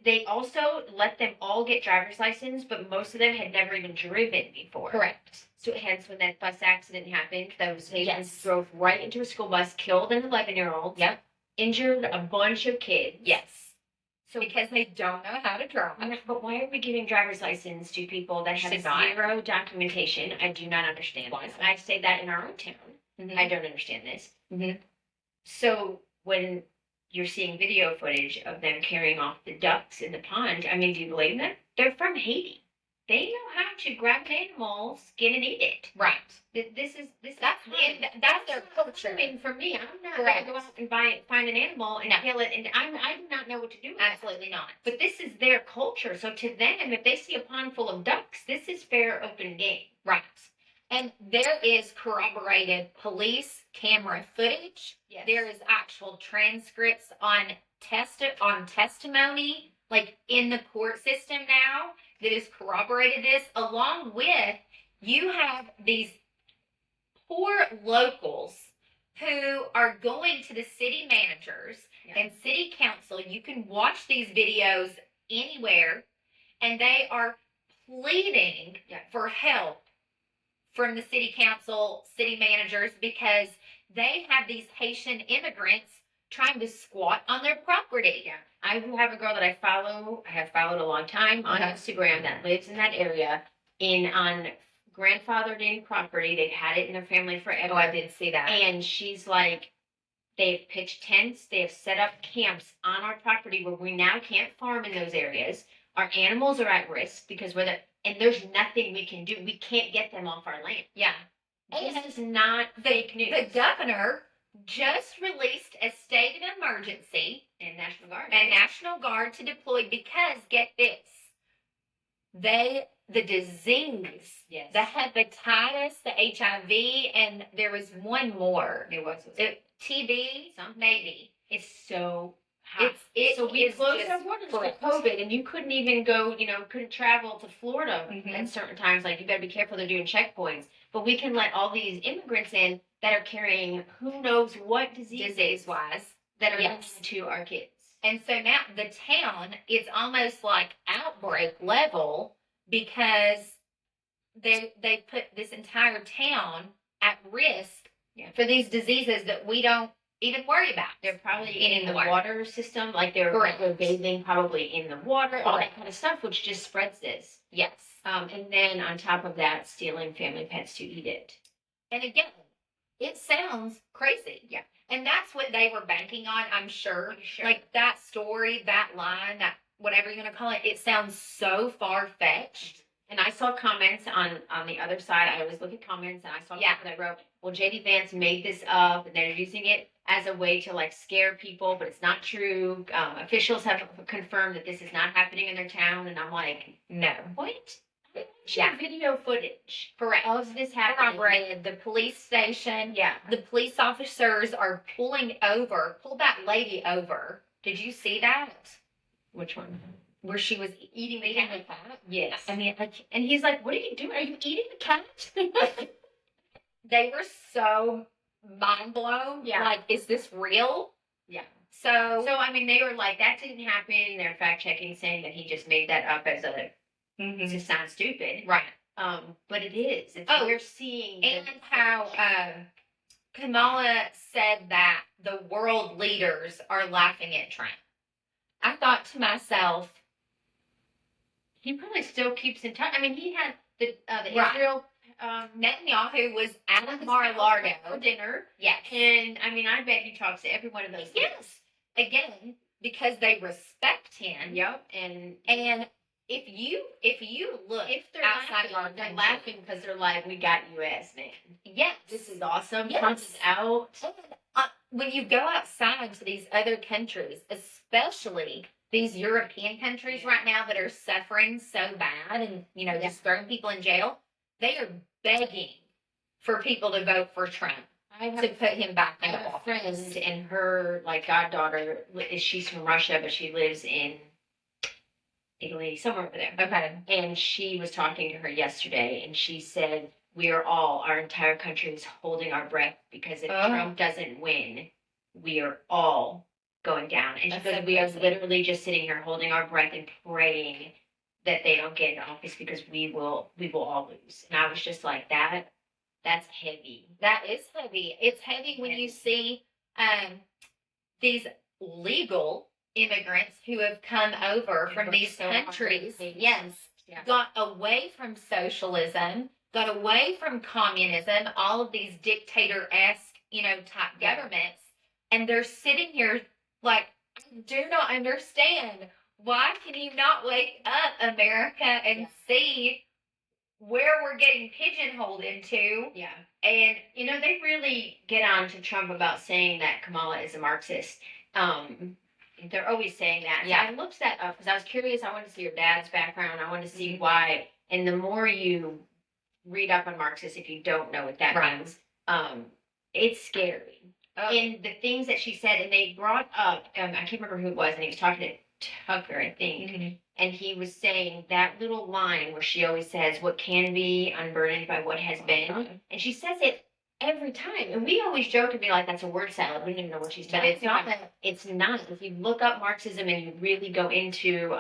They also let them all get driver's license, but most of them had never even driven before. Correct. So hence when that bus accident happened, those Haitians drove right into a school bus, killed an 11-year-old. Yep. Injured a bunch of kids. Yes. So because they don't know how to drive. But why are we giving driver's license to people that have zero documentation? I do not understand this. I say that in our own town. I don't understand this. So when you're seeing video footage of them carrying off the ducks in the pond, I mean, do you blame them? They're from Haiti. They know how to grab an animal, skin and eat it. Right. That's their culture. I mean, for me, I'm not going to go out and find an animal and kill it, and I do not know what to do with Absolutely not. But this is their culture. So to them, if they see a pond full of ducks, this is fair, open game. Right. And there is corroborated police camera footage. Yes. There is actual transcripts on testimony, like in the court system now, that has corroborated this, along with you have these poor locals who are going to the city managers and city council. You can watch these videos anywhere, and they are pleading for help from the city council, city managers, because they have these Haitian immigrants trying to squat on their property. Yeah. I have a girl that I have followed a long time on Instagram that lives in that area on grandfathered in property. They've had it in their family forever. Oh, I did see that. And she's like, they've pitched tents, they have set up camps on our property where we now can't farm in those areas. Our animals are at risk because and there's nothing we can do. We can't get them off our land. Yeah. This is not fake news. The governor just released a state of emergency and National Guard to deploy because, get this, the disease, the hepatitis, the HIV, and there was one more. There was TB, maybe. It's so hot. So we closed our borders for COVID, and you couldn't even go, couldn't travel to Florida at certain times. Like, you better be careful, they're doing checkpoints. But we can let all these immigrants in that are carrying who knows what disease-wise that are to our kids. And so now the town is almost like outbreak level because they put this entire town at risk for these diseases that we don't even worry about. They're probably in the water system, like they're bathing probably in the water, all that kind of stuff, which just spreads this. Yes. And then on top of that, stealing family pets to eat it. And again, it sounds crazy. Yeah. And that's what they were banking on, I'm sure. Like that story, that line, that whatever you're going to call it, it sounds so far-fetched. And I saw comments on the other side. I always look at comments, and I saw comments that wrote, well, J.D. Vance made this up, and they're using it as a way to, like, scare people, but it's not true. Officials have confirmed that this is not happening in their town, and I'm like, no. What? Video footage. Correct. Of this happening. The police station. Yeah. The police officers are pull that lady over. Did you see that? Which one? Where she was eating the cat. Yes. I mean, and he's like, what are you doing? Are you eating the cat? They were so mind blown. Yeah. Like, is this real? Yeah. So I mean, they were like, that didn't happen. They're fact checking, saying that he just made that up as it just sounds stupid. Right. But it is. We're seeing. And how Kamala said that the world leaders are laughing at Trump. I thought to myself, he probably still keeps in touch. I mean, he had the Israel. Netanyahu was at Mar-a-Lago for dinner. Yes. And I mean, I bet he talks to every one of those. Yes. Again, because they respect him. Yep. And if you look, if they're outside they're laughing because they're like, we got U.S. man. Yes. This is awesome. Yes. Trump is out. When you go outside to these other countries, especially these European countries right now that are suffering so bad and, just throwing people in jail, they are begging for people to vote for Trump to put him back in office. I have a friend and her, goddaughter, she's from Russia, but she lives in Italy, somewhere over there. Okay. And she was talking to her yesterday, and she said, our entire country is holding our breath because if Trump doesn't win, we are all going down. And she said, we are literally just sitting here holding our breath and praying that they don't get in office because we will all lose. And I was just like, that's heavy. That is heavy. It's heavy when you see these legal immigrants who have come over from these countries. Yes. Yeah. Got away from socialism, got away from communism, all of these dictator-esque, type governments. And they're sitting here like, I do not understand. Why can you not wake up, America, and see where we're getting pigeonholed into? Yeah. And, they really get on to Trump about saying that Kamala is a Marxist. They're always saying that. Yeah. So I looked that up because I was curious. I wanted to see your dad's background. I wanted to see why. And the more you read up on Marxists if you don't know what that Right. means. It's scary. And the things that she said, and they brought up, I can't remember who it was, and he was talking to Tucker, I think, and he was saying that little line where she always says, "What can be unburdened by what has been," and she says it every time, and we always joke and be like, "That's a word salad." We don't even know what she's But talking it's not. about. It's not. If you look up Marxism and you really go into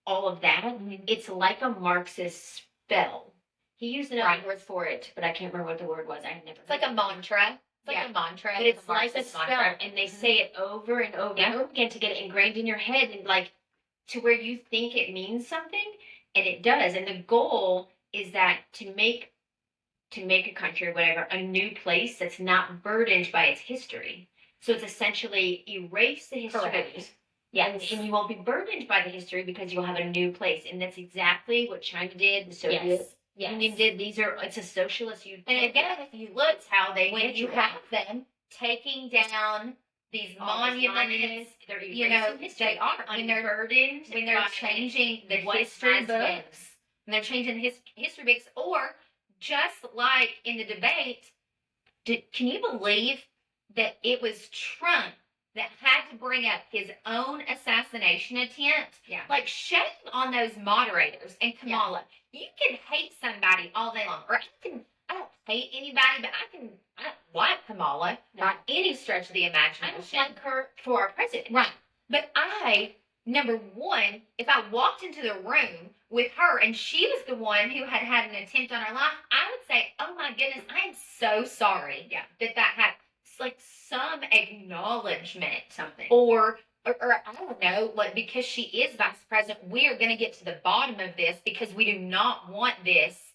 all of that, it's like a Marxist spell. He used another Right. word for it, but I can't remember what the word was. I never. It's like a mantra. It's like Yeah. a mantra. But it's like a Marxist spell, mantra. and they say it over and over and over again to get it ingrained in your head, and like to where you think it means something, and it does. And the goal is that to make a country or whatever a new place that's not burdened by its history. So it's essentially erase the history. Correct. Yes. And you won't be burdened by the history because you'll have a new place. And that's exactly what China did, the Soviet Union did. It's a socialist utopia. And again, if you look, how they when get you to have them taking down these monuments, they're you know, history. they are When unburdened, when they're changing the what history has been. books, when they're changing history books, or just like in the debate, can you believe that it was Trump that had to bring up his own assassination attempt? Yeah. Like, shame on those moderators and Kamala. You can hate somebody all day long, or I don't hate anybody, but I don't like Kamala by any stretch of the I imagination. don't like her for our president. Right. But number one, if I walked into the room with her and she was the one who had had an attempt on her life, I would say, "Oh my goodness, I am so sorry that happened." It's like some acknowledgement, Something. or I don't know, like, because she is vice president, we are going to get to the bottom of this because we do not want this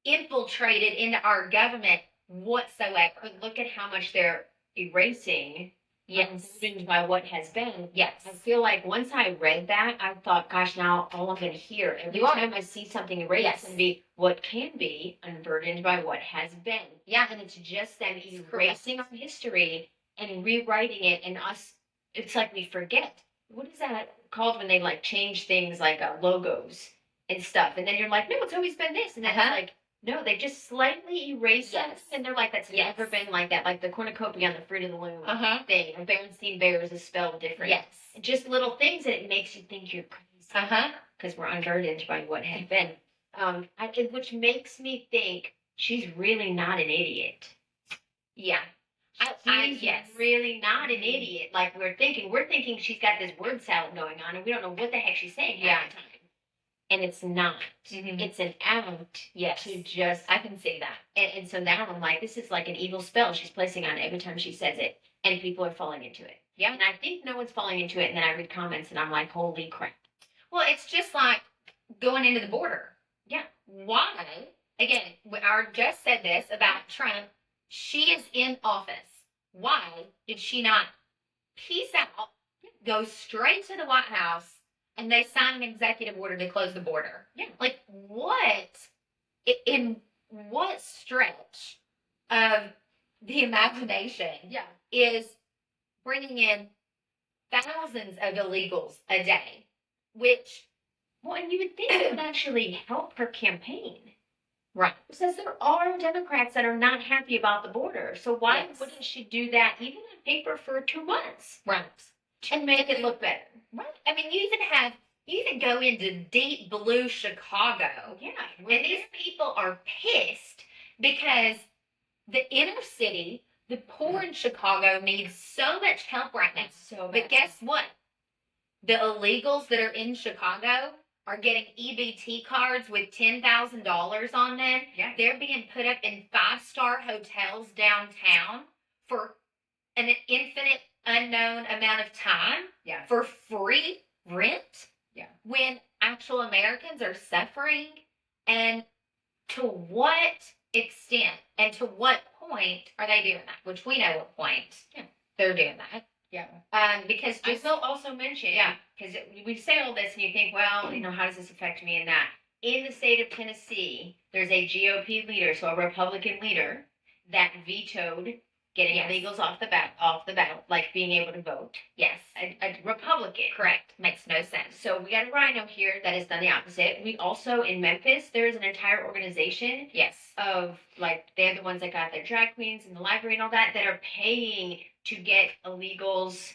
infiltrated into our government whatsoever. But look at how much they're erasing. Burdened by what has been. Yes. I feel like once I read that, I thought, gosh, now all I'm going to hear every time I see something erased, it's going to be what can be unburdened by what has been. Yeah. And it's just them erasing our history and rewriting it, and us, it's like we forget. What is that called when they like change things like logos and stuff? And then you're like, no, it's always been this. And then it's like, no, they just slightly erase it, and they're like, that's never been like that. Like the cornucopia on the Fruit of the Loom thing, and Berenstein Bears is spelled different. Yes. Just little things, and it makes you think you're crazy. Because we're unburdened by what had been. Which makes me think she's really not an idiot. Yeah. She's really not an idiot. Like we're thinking she's got this word salad going on, and we don't know what the heck she's saying half the time. And it's not. It's an act to just. I can see that. And so now I'm like, this is like an evil spell she's placing on every time she says it, and people are falling into it. Yeah. And I think no one's falling into it, and then I read comments, and I'm like, holy crap. Well, it's just like going into the border. Yeah. Why? Again, I just said this about Trump. She is in office. Why did she not peace out, go straight to the White House, and they sign an executive order to close the border? Yeah. Like, in what stretch of the imagination is bringing in thousands of illegals a day? And you would think it would actually help her campaign. Right. It says there are Democrats that are not happy about the border. So why wouldn't she do that even on paper for 2 months? Right. And make it look better. Right. I mean, you even go into deep blue Chicago. Yeah. And these people are pissed because the inner city, the poor in Chicago, needs so much help right now. But guess what? The illegals that are in Chicago are getting EBT cards with $10,000 on them. Yeah. They're being put up in 5-star hotels downtown for an infinite unknown amount of time for free rent. Yeah. When actual Americans are suffering. And to what extent and to what point are they doing that? Which we know what point they're doing that. Yeah. Because I will also mention, because we say all this and you think, well, how does this affect me and that? In the state of Tennessee, there's a GOP leader, so a Republican leader, that vetoed getting Yes. illegals off the ballot, like being able to vote. Yes. A Republican. Correct. Makes no sense. So we got a rhino here that has done the opposite. We also, in Memphis, there is an entire organization Yes. of, like, they're the ones that got their drag queens in the library and all that are paying to get illegals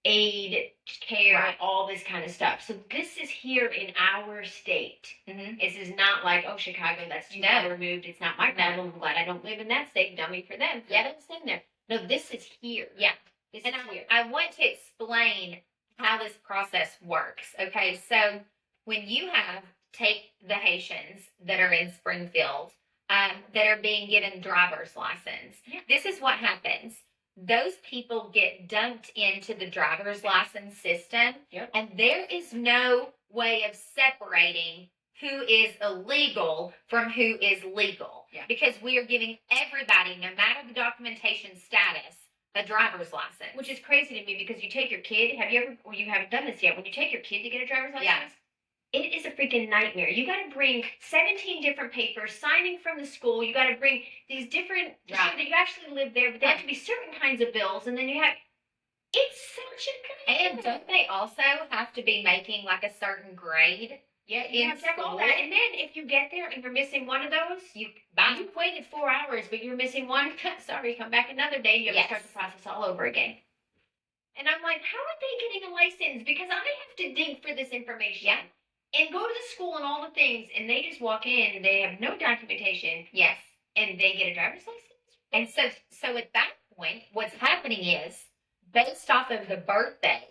aid, care, Right. all this kind of stuff. So this is here in our state. Mm-hmm. This is not like, oh, Chicago, that's too far removed. It's not my problem. I'm glad I don't live in that state. Dummy for them. Yeah, that's in there. No, this is here. Yeah. This And is here. I want to explain how this process works. Okay, so when you take the Haitians that are in Springfield that are being given driver's license, this is what happens. Those people get dumped into the driver's license system, and there is no way of separating who is illegal from who is legal, because we are giving everybody, no matter the documentation status, a driver's license. Which is crazy to me because you take your kid. Have you ever? Well, you haven't done this yet. When you take your kid to get a driver's license, it is a freaking nightmare. You got to bring 17 different papers, signing from the school. You got to bring these different, so that you actually live there, but there have to be certain kinds of bills, and then you have. It's such a good. And don't they also have to be making like a certain grade? Yeah, you have to have all that. And then if you get there and you're missing one of those, you've waited 4 hours, but you're missing one. Sorry, come back another day. You have to start the process all over again. And I'm like, how are they getting a license? Because I have to dig for this information. Yeah. And go to the school and all the things, and they just walk in and they have no documentation. Yes. And they get a driver's license. And so at that point, what's happening is, based off of the birthday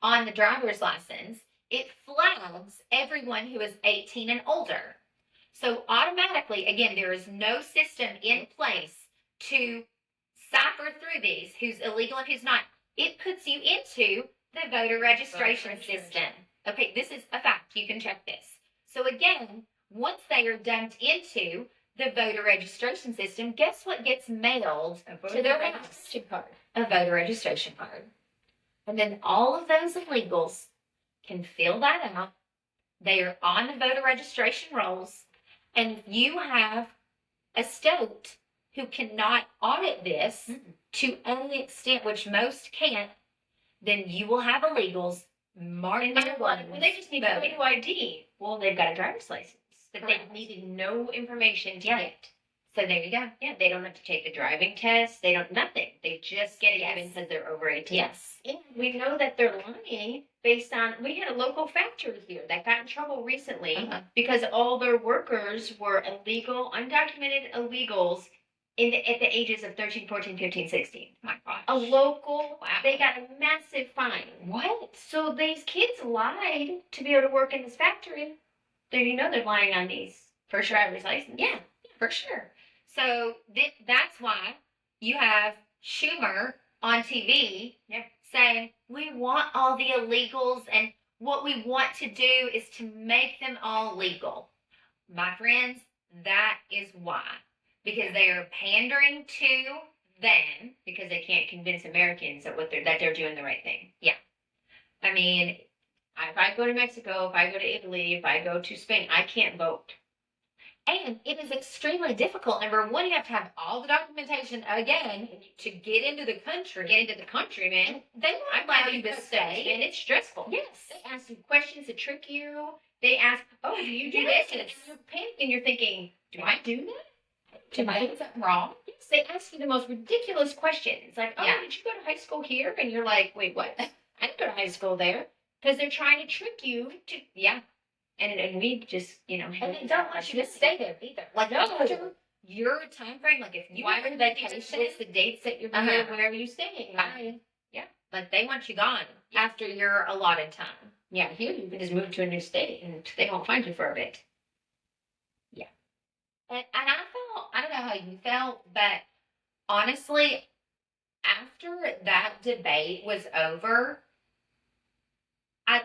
on the driver's license, it flags everyone who is 18 and older. So automatically, again, there is no system in place to cipher through these, who's illegal and who's not. It puts you into the voter registration system. Okay, this is a fact. You can check this. So again, once they are dumped into the voter registration system, guess what gets mailed to their house? A voter registration card. And then all of those illegals can fill that out. They are on the voter registration rolls. And if you have a state who cannot audit this to any extent, which most can't, then you will have illegals marked their ones. Well, they just need photo ID. Well, they've got a driver's license that they needed no information to get. So there you go. Yeah, they don't have to take the driving test. They don't, nothing. They just get it given because they're over 18. Yes. And we know that they're lying based on, we had a local factory here that got in trouble recently because all their workers were illegal, undocumented illegals at the ages of 13, 14, 15, 16. My gosh. A local, they got a massive fine. What? So these kids lied to be able to work in this factory. Then you know they're lying on these for driver's license. Yeah, for sure. So that's why you have Schumer on TV saying, we want all the illegals, and what we want to do is to make them all legal. My friends, that is why. Because they are pandering to them, because they can't convince Americans that they're doing the right thing. Yeah. I mean, if I go to Mexico, if I go to Italy, if I go to Spain, I can't vote. And it is extremely difficult. Number one, you have to have all the documentation again to get into the country. Get into the country, man. They won't allow you to stay. And it's stressful. Yes. They ask you questions to trick you. They ask, oh, do you do this? And you're panicking. You're thinking, do I do that? Am I doing something wrong? Yes, they ask you the most ridiculous questions. Like, oh, did you go to high school here? And you're like, wait, what? I didn't go to high school there. Because they're trying to trick you to, And we just, and they don't want you to stay there either. Like, after your time frame, like if you are on vacation, it's the dates that you're there, wherever you're staying. Bye. Yeah. Like they want you gone after your allotted time. Yeah, here you can just move to a new state and they won't find you for a bit. Yeah. And I don't know how you felt, but honestly, after that debate was over, I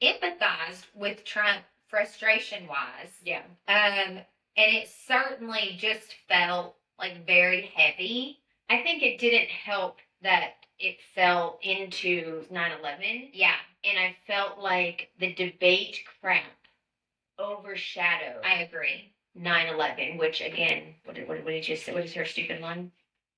empathized with Trump frustration-wise. Yeah. And it certainly just felt like very heavy. I think it didn't help that it fell into 9/11. Yeah. And I felt like the debate crap overshadowed. I agree. 9/11, which again, what did you say? What is her stupid line?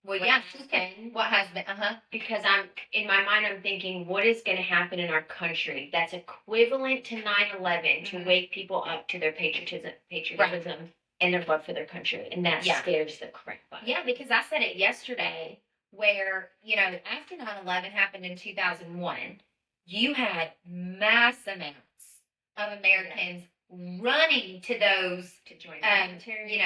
Well, what yeah, has she's been. what has been, Because I'm in my mind, I'm thinking, what is going to happen in our country that's equivalent to 9/11 to wake people up to their patriotism and their love for their country, and that scares the crap out of me. Yeah, because I said it yesterday, where after 9/11 happened in 2001, you had mass amounts of Americans running to those to join the military.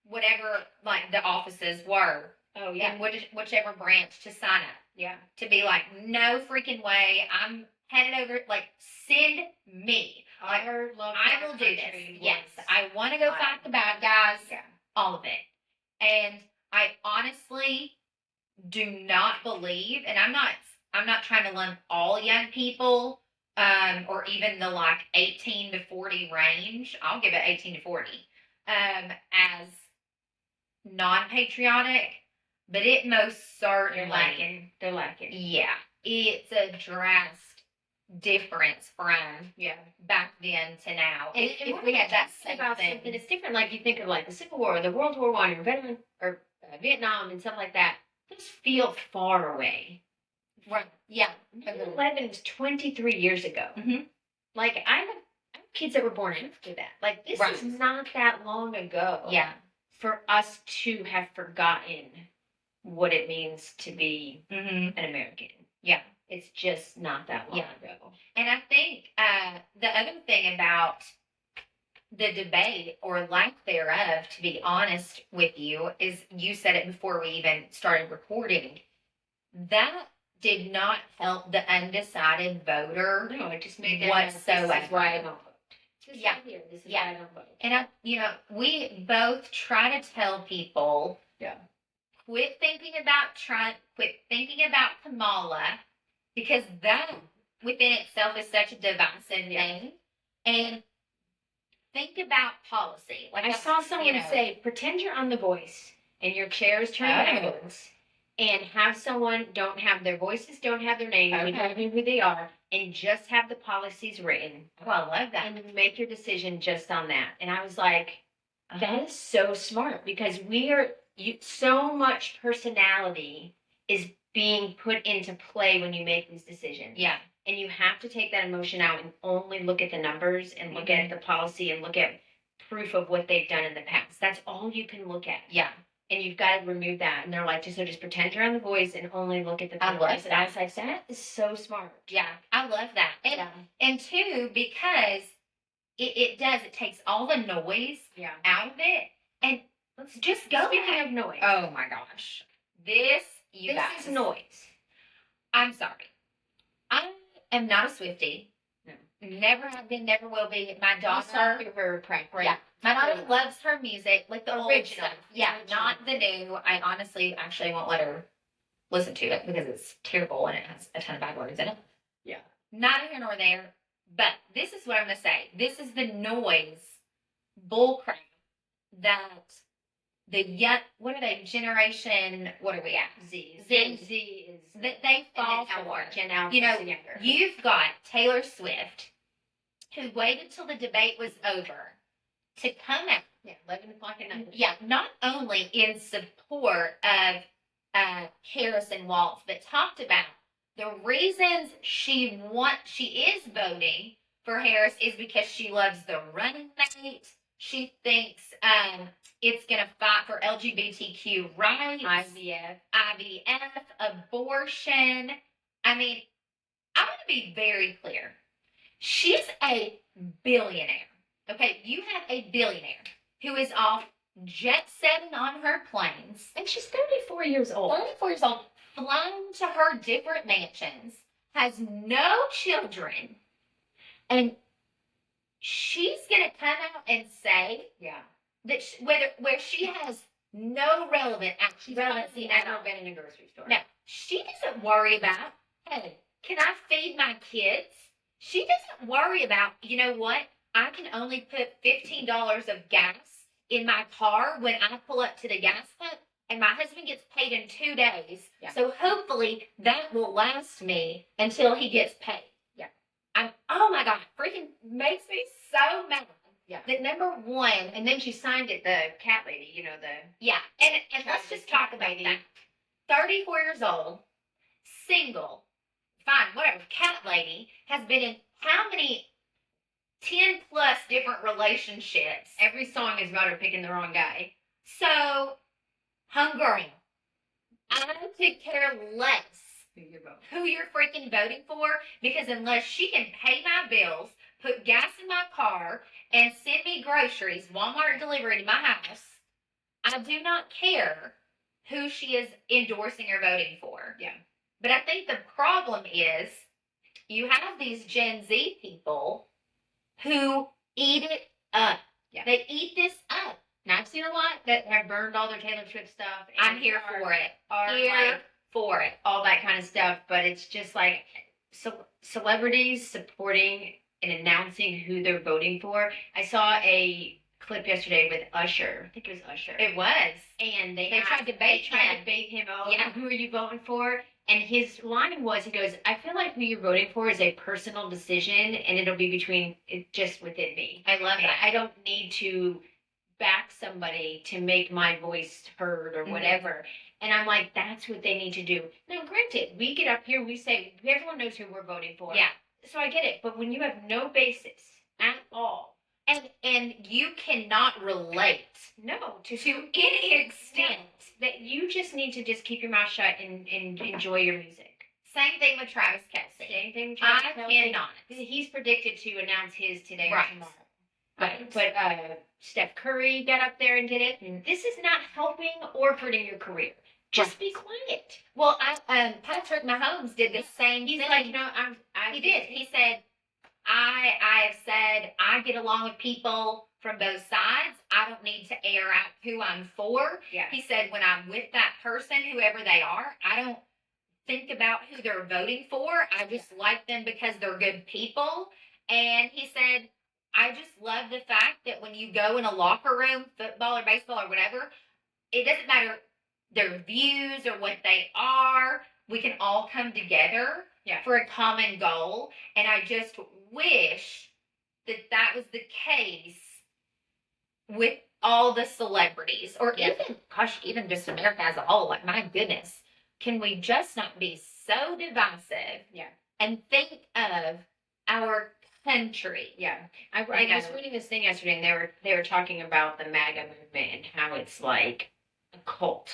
whatever like the offices were. Oh yeah. In whichever branch to sign up. Yeah. To be like, no freaking way. I'm headed over. Like, send me. Like, I will do this. Yes, I want to go fight the bad guys. Yeah. All of it. And I honestly do not believe, and I'm not trying to lump all young people, or even the like 18 to 40 range. I'll give it 18 to 40, as non-patriotic. But it most certainly, they're lacking. Yeah, it's a drastic difference from back then to now. And if we had that same thing, something it's different. Like you think of like the Civil War, the World War I, or Vietnam, and stuff like that. Those feel far away. Right? Yeah. 9/11 was 23 years ago. Mm-hmm. Like I have kids that were born after that. Like this is not that long ago. Yeah. For us to have forgotten what it means to be an American. Yeah. It's just not that long ago. And I think the other thing about the debate, or lack thereof, to be honest with you, is you said it before we even started recording, that did not help the undecided voter. No, it just made whatsoever. This is why I don't vote. This is why I don't vote. And we both try to tell people, quit thinking about Trump, quit thinking about Kamala, because that within itself is such a divisive thing. And think about policy. Like I saw someone say, pretend you're on The Voice and your chair is turned backwards, and have someone don't have their voices, don't have their names, we don't know who they are, and just have the policies written. Oh, I love that. And make your decision just on that. And I was like, that is so smart, because so much personality is being put into play when you make these decisions. Yeah. And you have to take that emotion out and only look at the numbers and look at the policy and look at proof of what they've done in the past. That's all you can look at. Yeah. And you've got to remove that. And they're like, just pretend you're on The Voice and only look at the I love that. I was like, that is so smart. Yeah, I love that. And two, because it takes all the noise out of it. And let's just go. Speaking of noise. Oh my gosh. This is noise. I'm sorry. I am not a Swiftie. No. Never have been, never will be. My daughter. Her preference. Yeah. My daughter loves her music, like the original. Yeah, not the new. I honestly actually won't let her listen to it because it's terrible and it has a ton of bad words in it. Yeah. Neither here nor there. But this is what I'm going to say. This is the noise bullcrap that what are they? Generation, what are we at? Z is that they fall for. Gen Alpha. You've got Taylor Swift, who waited till the debate was over to come out. 11 o'clock at night. Yeah, not only in support of Harris and Waltz, but talked about the reasons she is voting for Harris is because she loves the running mate. She thinks it's going to fight for LGBTQ rights, IVF, abortion. I mean, I want to be very clear. She's a billionaire. Okay, you have a billionaire who is off jet setting on her planes. And she's 34 years old. 34 years old, flown to her different mansions, has no children, and she's going to come out and say that where she has no relevancy at all. Been in a grocery store. No, she doesn't worry about, hey, can I feed my kids? She doesn't worry about, you know what? I can only put $15 of gas in my car when I pull up to the gas pump, and my husband gets paid in 2 days. Yeah. So hopefully that will last me until he gets paid. Yeah. Oh my God, freaking makes me so mad Yeah. The number one, And then she signed it, the cat lady, yeah, and let's just talk about that. 34 years old, single, fine, whatever, cat lady, has been in how many 10 plus different relationships. Every song is about her picking the wrong guy. So, homegirl, I could care less who you're freaking voting for, because unless she can pay my bills, put gas in my car, and send me groceries, Walmart delivery to my house, I do not care who she is endorsing or voting for. Yeah. But I think the problem is you have these Gen Z people who eat it up. Yeah. They eat this up. Now, I've seen a lot that have burned all their Taylor Swift stuff. I'm here for it. Here for it. All that kind of stuff. But it's just like celebrities supporting and announcing who they're voting for. I saw a clip yesterday with Usher. I think it was Usher. It was. And they tried to bait him. Oh, yeah. Who are you voting for? And his line was, he goes, I feel like who you're voting for is a personal decision, and it'll be just within me. I love that. I don't need to back somebody to make my voice heard or whatever. And I'm like, that's what they need to do. Now, granted, we get up here, we say, everyone knows who we're voting for. Yeah. So I get it. But when you have no basis at all, and you cannot relate to any extent, that you just need to just keep your mouth shut and enjoy your music. Same thing with Travis Kelce. Same thing with Travis Kelce. Cannot. He's predicted to announce his today right. or tomorrow. Right. But Steph Curry got up there and did it. This is not helping or hurting your career. Just be quiet. Well, Patrick Mahomes did the same He's thing. like, he did. He said, I have said I get along with people from both sides. I don't need to air out who I'm for. Yeah. He said, when I'm with that person, whoever they are, I don't think about who they're voting for. I just like them because they're good people. And he said, I just love the fact that when you go in a locker room, football or baseball or whatever, it doesn't matter their views or what they are. We can all come together for a common goal. And I just wish that was the case with all the celebrities, or even just America as a whole. Like, my goodness, can we just not be so divisive? Yeah. And think of our country. Yeah. I was reading this thing yesterday, and they were talking about the MAGA movement and how it's like a cult.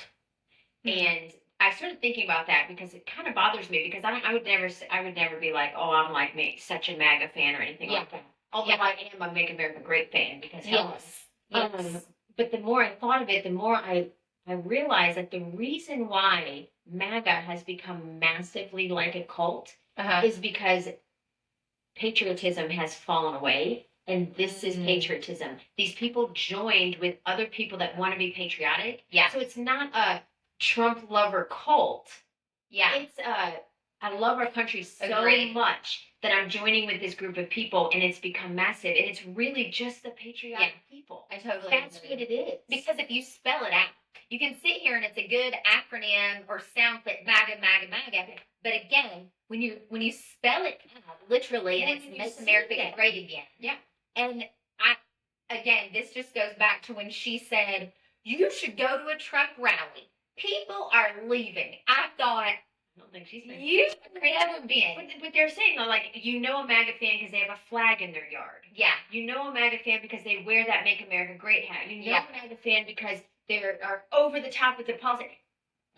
And I started thinking about that because it kind of bothers me, because I would never be like, oh, I'm like such a MAGA fan or anything like that. Although I am a Make America Great fan, because yes. But the more I thought of it, the more I realized that the reason why MAGA has become massively like a cult is because patriotism has fallen away. And this is patriotism. These people joined with other people that want to be patriotic. Yeah. So it's not a Trump lover cult. Yeah. It's I love our country so much that I'm joining with this group of people, and it's become massive. And it's really just the patriotic people. I totally That's agree. what it is. Because if you spell it out, you can sit here and it's a good acronym or sound clip, MAGA, MAGA, MAGA. But again, when you spell it out literally, and it's Make America Great Again. Yeah. And this just goes back to when she said, you should go to a Trump rally. People are leaving. I thought, I don't think she's been. you've never been. But they're saying, like, a MAGA fan because they have a flag in their yard. Yeah. A MAGA fan because they wear that Make America Great hat. A MAGA fan because they are over the top with the politics.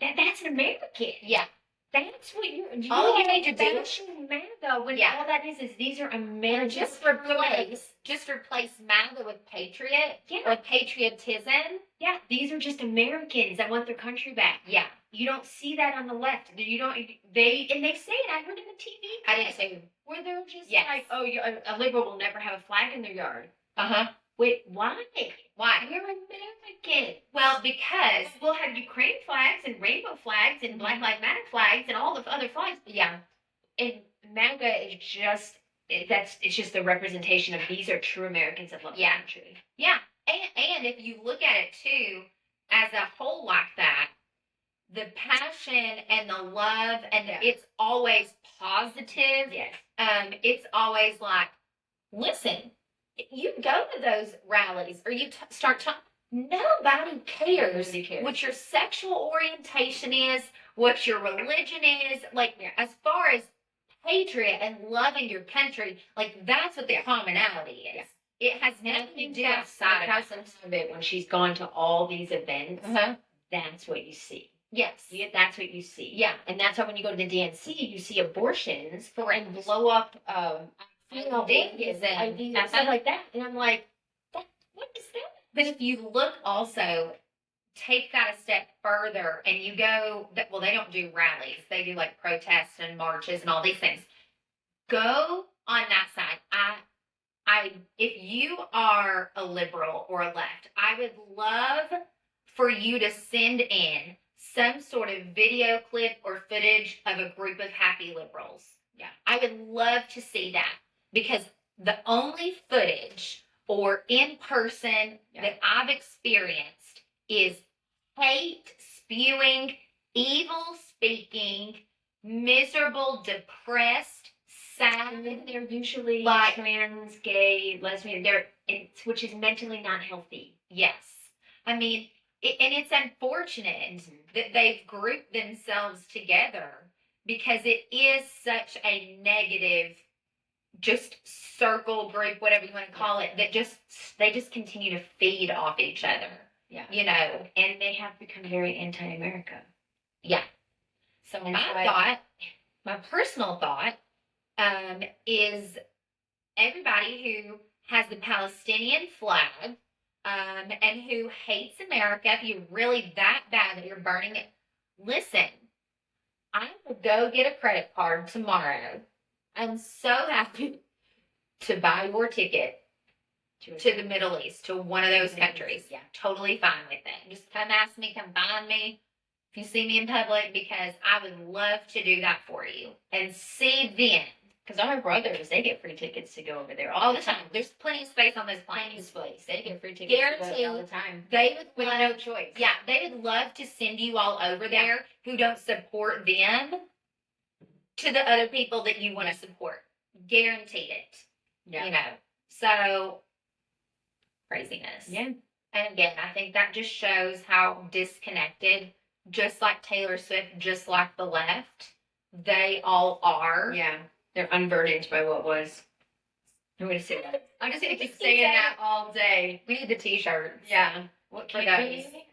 That's an American. Yeah. That's what all you need to do. MAGA when all that is these are Americans. Just replace MAGA with patriot or patriotism. Yeah, these are just Americans that want their country back. Yeah. You don't see that on the left. They say it. I heard it on TV. I didn't say where they're just like, oh, a liberal will never have a flag in their yard. Wait, why? Why? We're American. Well, because we'll have Ukraine flags and rainbow flags and Black Lives Matter flags and all the other flags. Yeah. And MAGA is just it's just the representation of these are true Americans that love the country. Yeah. And if you look at it too as a whole like that, the passion and the love and it's always positive. Yes. It's always like, listen, you go to those rallies or you start talking. Nobody cares Nobody cares. what your sexual orientation is, what your religion is. Like, Yeah. as far as patriot and loving your country, like, that's what the commonality is. It has And I nothing to think do that's outside how of some of it, when she's gone to all these events, Uh-huh. that's what you see. Yes. That's what you see. Yeah. And that's why when you go to the DNC, you see abortions Correct. and blow up IDs and and stuff like that. And I'm like, what is that? But if you look also, take that a step further and you go, well, they don't do rallies. They do like protests and marches and all these things. Go on that side. If you are a liberal or a left, I would love for you to send in some sort of video clip or footage of a group of happy liberals. Yeah. I would love to see that, because the only footage or in person that I've experienced is hate spewing, evil speaking, miserable, depressed, sad. And they're usually Like- trans, gay, lesbian. Which is mentally not healthy. Yes. I mean, and it's unfortunate that they've grouped themselves together, because it is such a negative, just circle group, whatever you want to call it, that they just continue to feed off each other. Yeah. You know, And they have become very anti-America. yeah. So And my personal thought, is everybody who has the Palestinian flag, and who hates America, if you're really that bad that you're burning it, listen, I will go get a credit card tomorrow. I'm so happy to buy your ticket to the Middle East, to one of those countries. Yeah. Totally fine with it. Just come ask me, come find me if you see me in public, because I would love to do that for you and see them. Because our brothers, they get free tickets to go over there All the time. There's plenty of space on those planes. Place. They get free tickets to go Guaranteed. all the time. They would With love, no choice. yeah, they would love to send you all over there who don't support them to the other people that you want to support. Guaranteed it. Yeah. You know. So, craziness. Yeah. And again, I think that just shows how disconnected, just like Taylor Swift, just like the left, they all are. Yeah. They're unburdened by what was. I'm going to say that. I'm just going to keep Just saying keep that all day. We need the t-shirts. Yeah. What For keep those. me?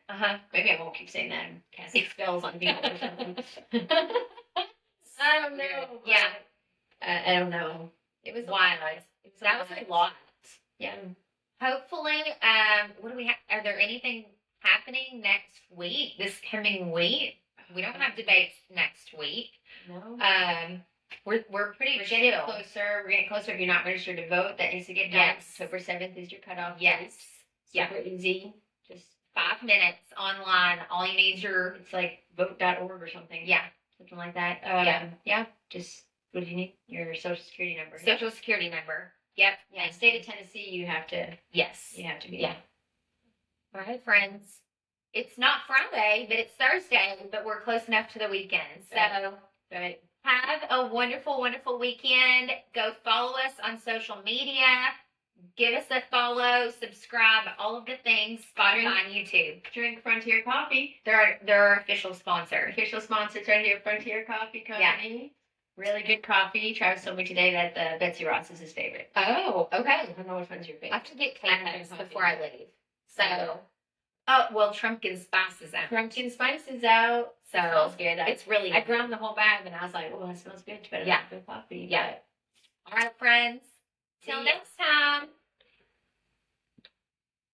Maybe I won't keep saying that and casting spells on people or something. I don't know. Yeah. I don't know. It was wild. That was a lot. Yeah. Hopefully, what do we have? Are there anything happening next week, this coming week? We don't have debates next week. No. We're pretty We're getting chill. closer. We're getting closer. If you're not registered to vote, that needs to get done. Yes. October 7th is your cutoff. Yes. Yeah. Super easy. Just 5 minutes online. All you need is your, it's like vote.org or something. yeah, Something like that. Yeah. Just what do you need? Your social security number. social security number. Yep. Yeah. State of Tennessee, you have to. Yes. You have to be. Yeah. All right, friends. It's not Friday, but it's Thursday, but we're close enough to the weekend. So Right. have a wonderful, wonderful weekend. Go follow us on social media. Give us a follow, subscribe, all of the things, Spotify and YouTube. Drink Frontier Coffee. They're our official sponsor. Official sponsors right here, Frontier Coffee Company. Really good coffee. Travis told me today that the Betsy Ross is his favorite. Oh, okay. I don't know which one's your I have favorite. to get I haven't Campos had before coffee. I leave. So, oh, well, Trumpkin Spice is out. Pumpkin spice is out. So, Smells good. it's really I ground the whole bag and I was like, oh, it smells good. It's better Yeah. than good coffee. Yeah. All right, friends. Till See ya. next time.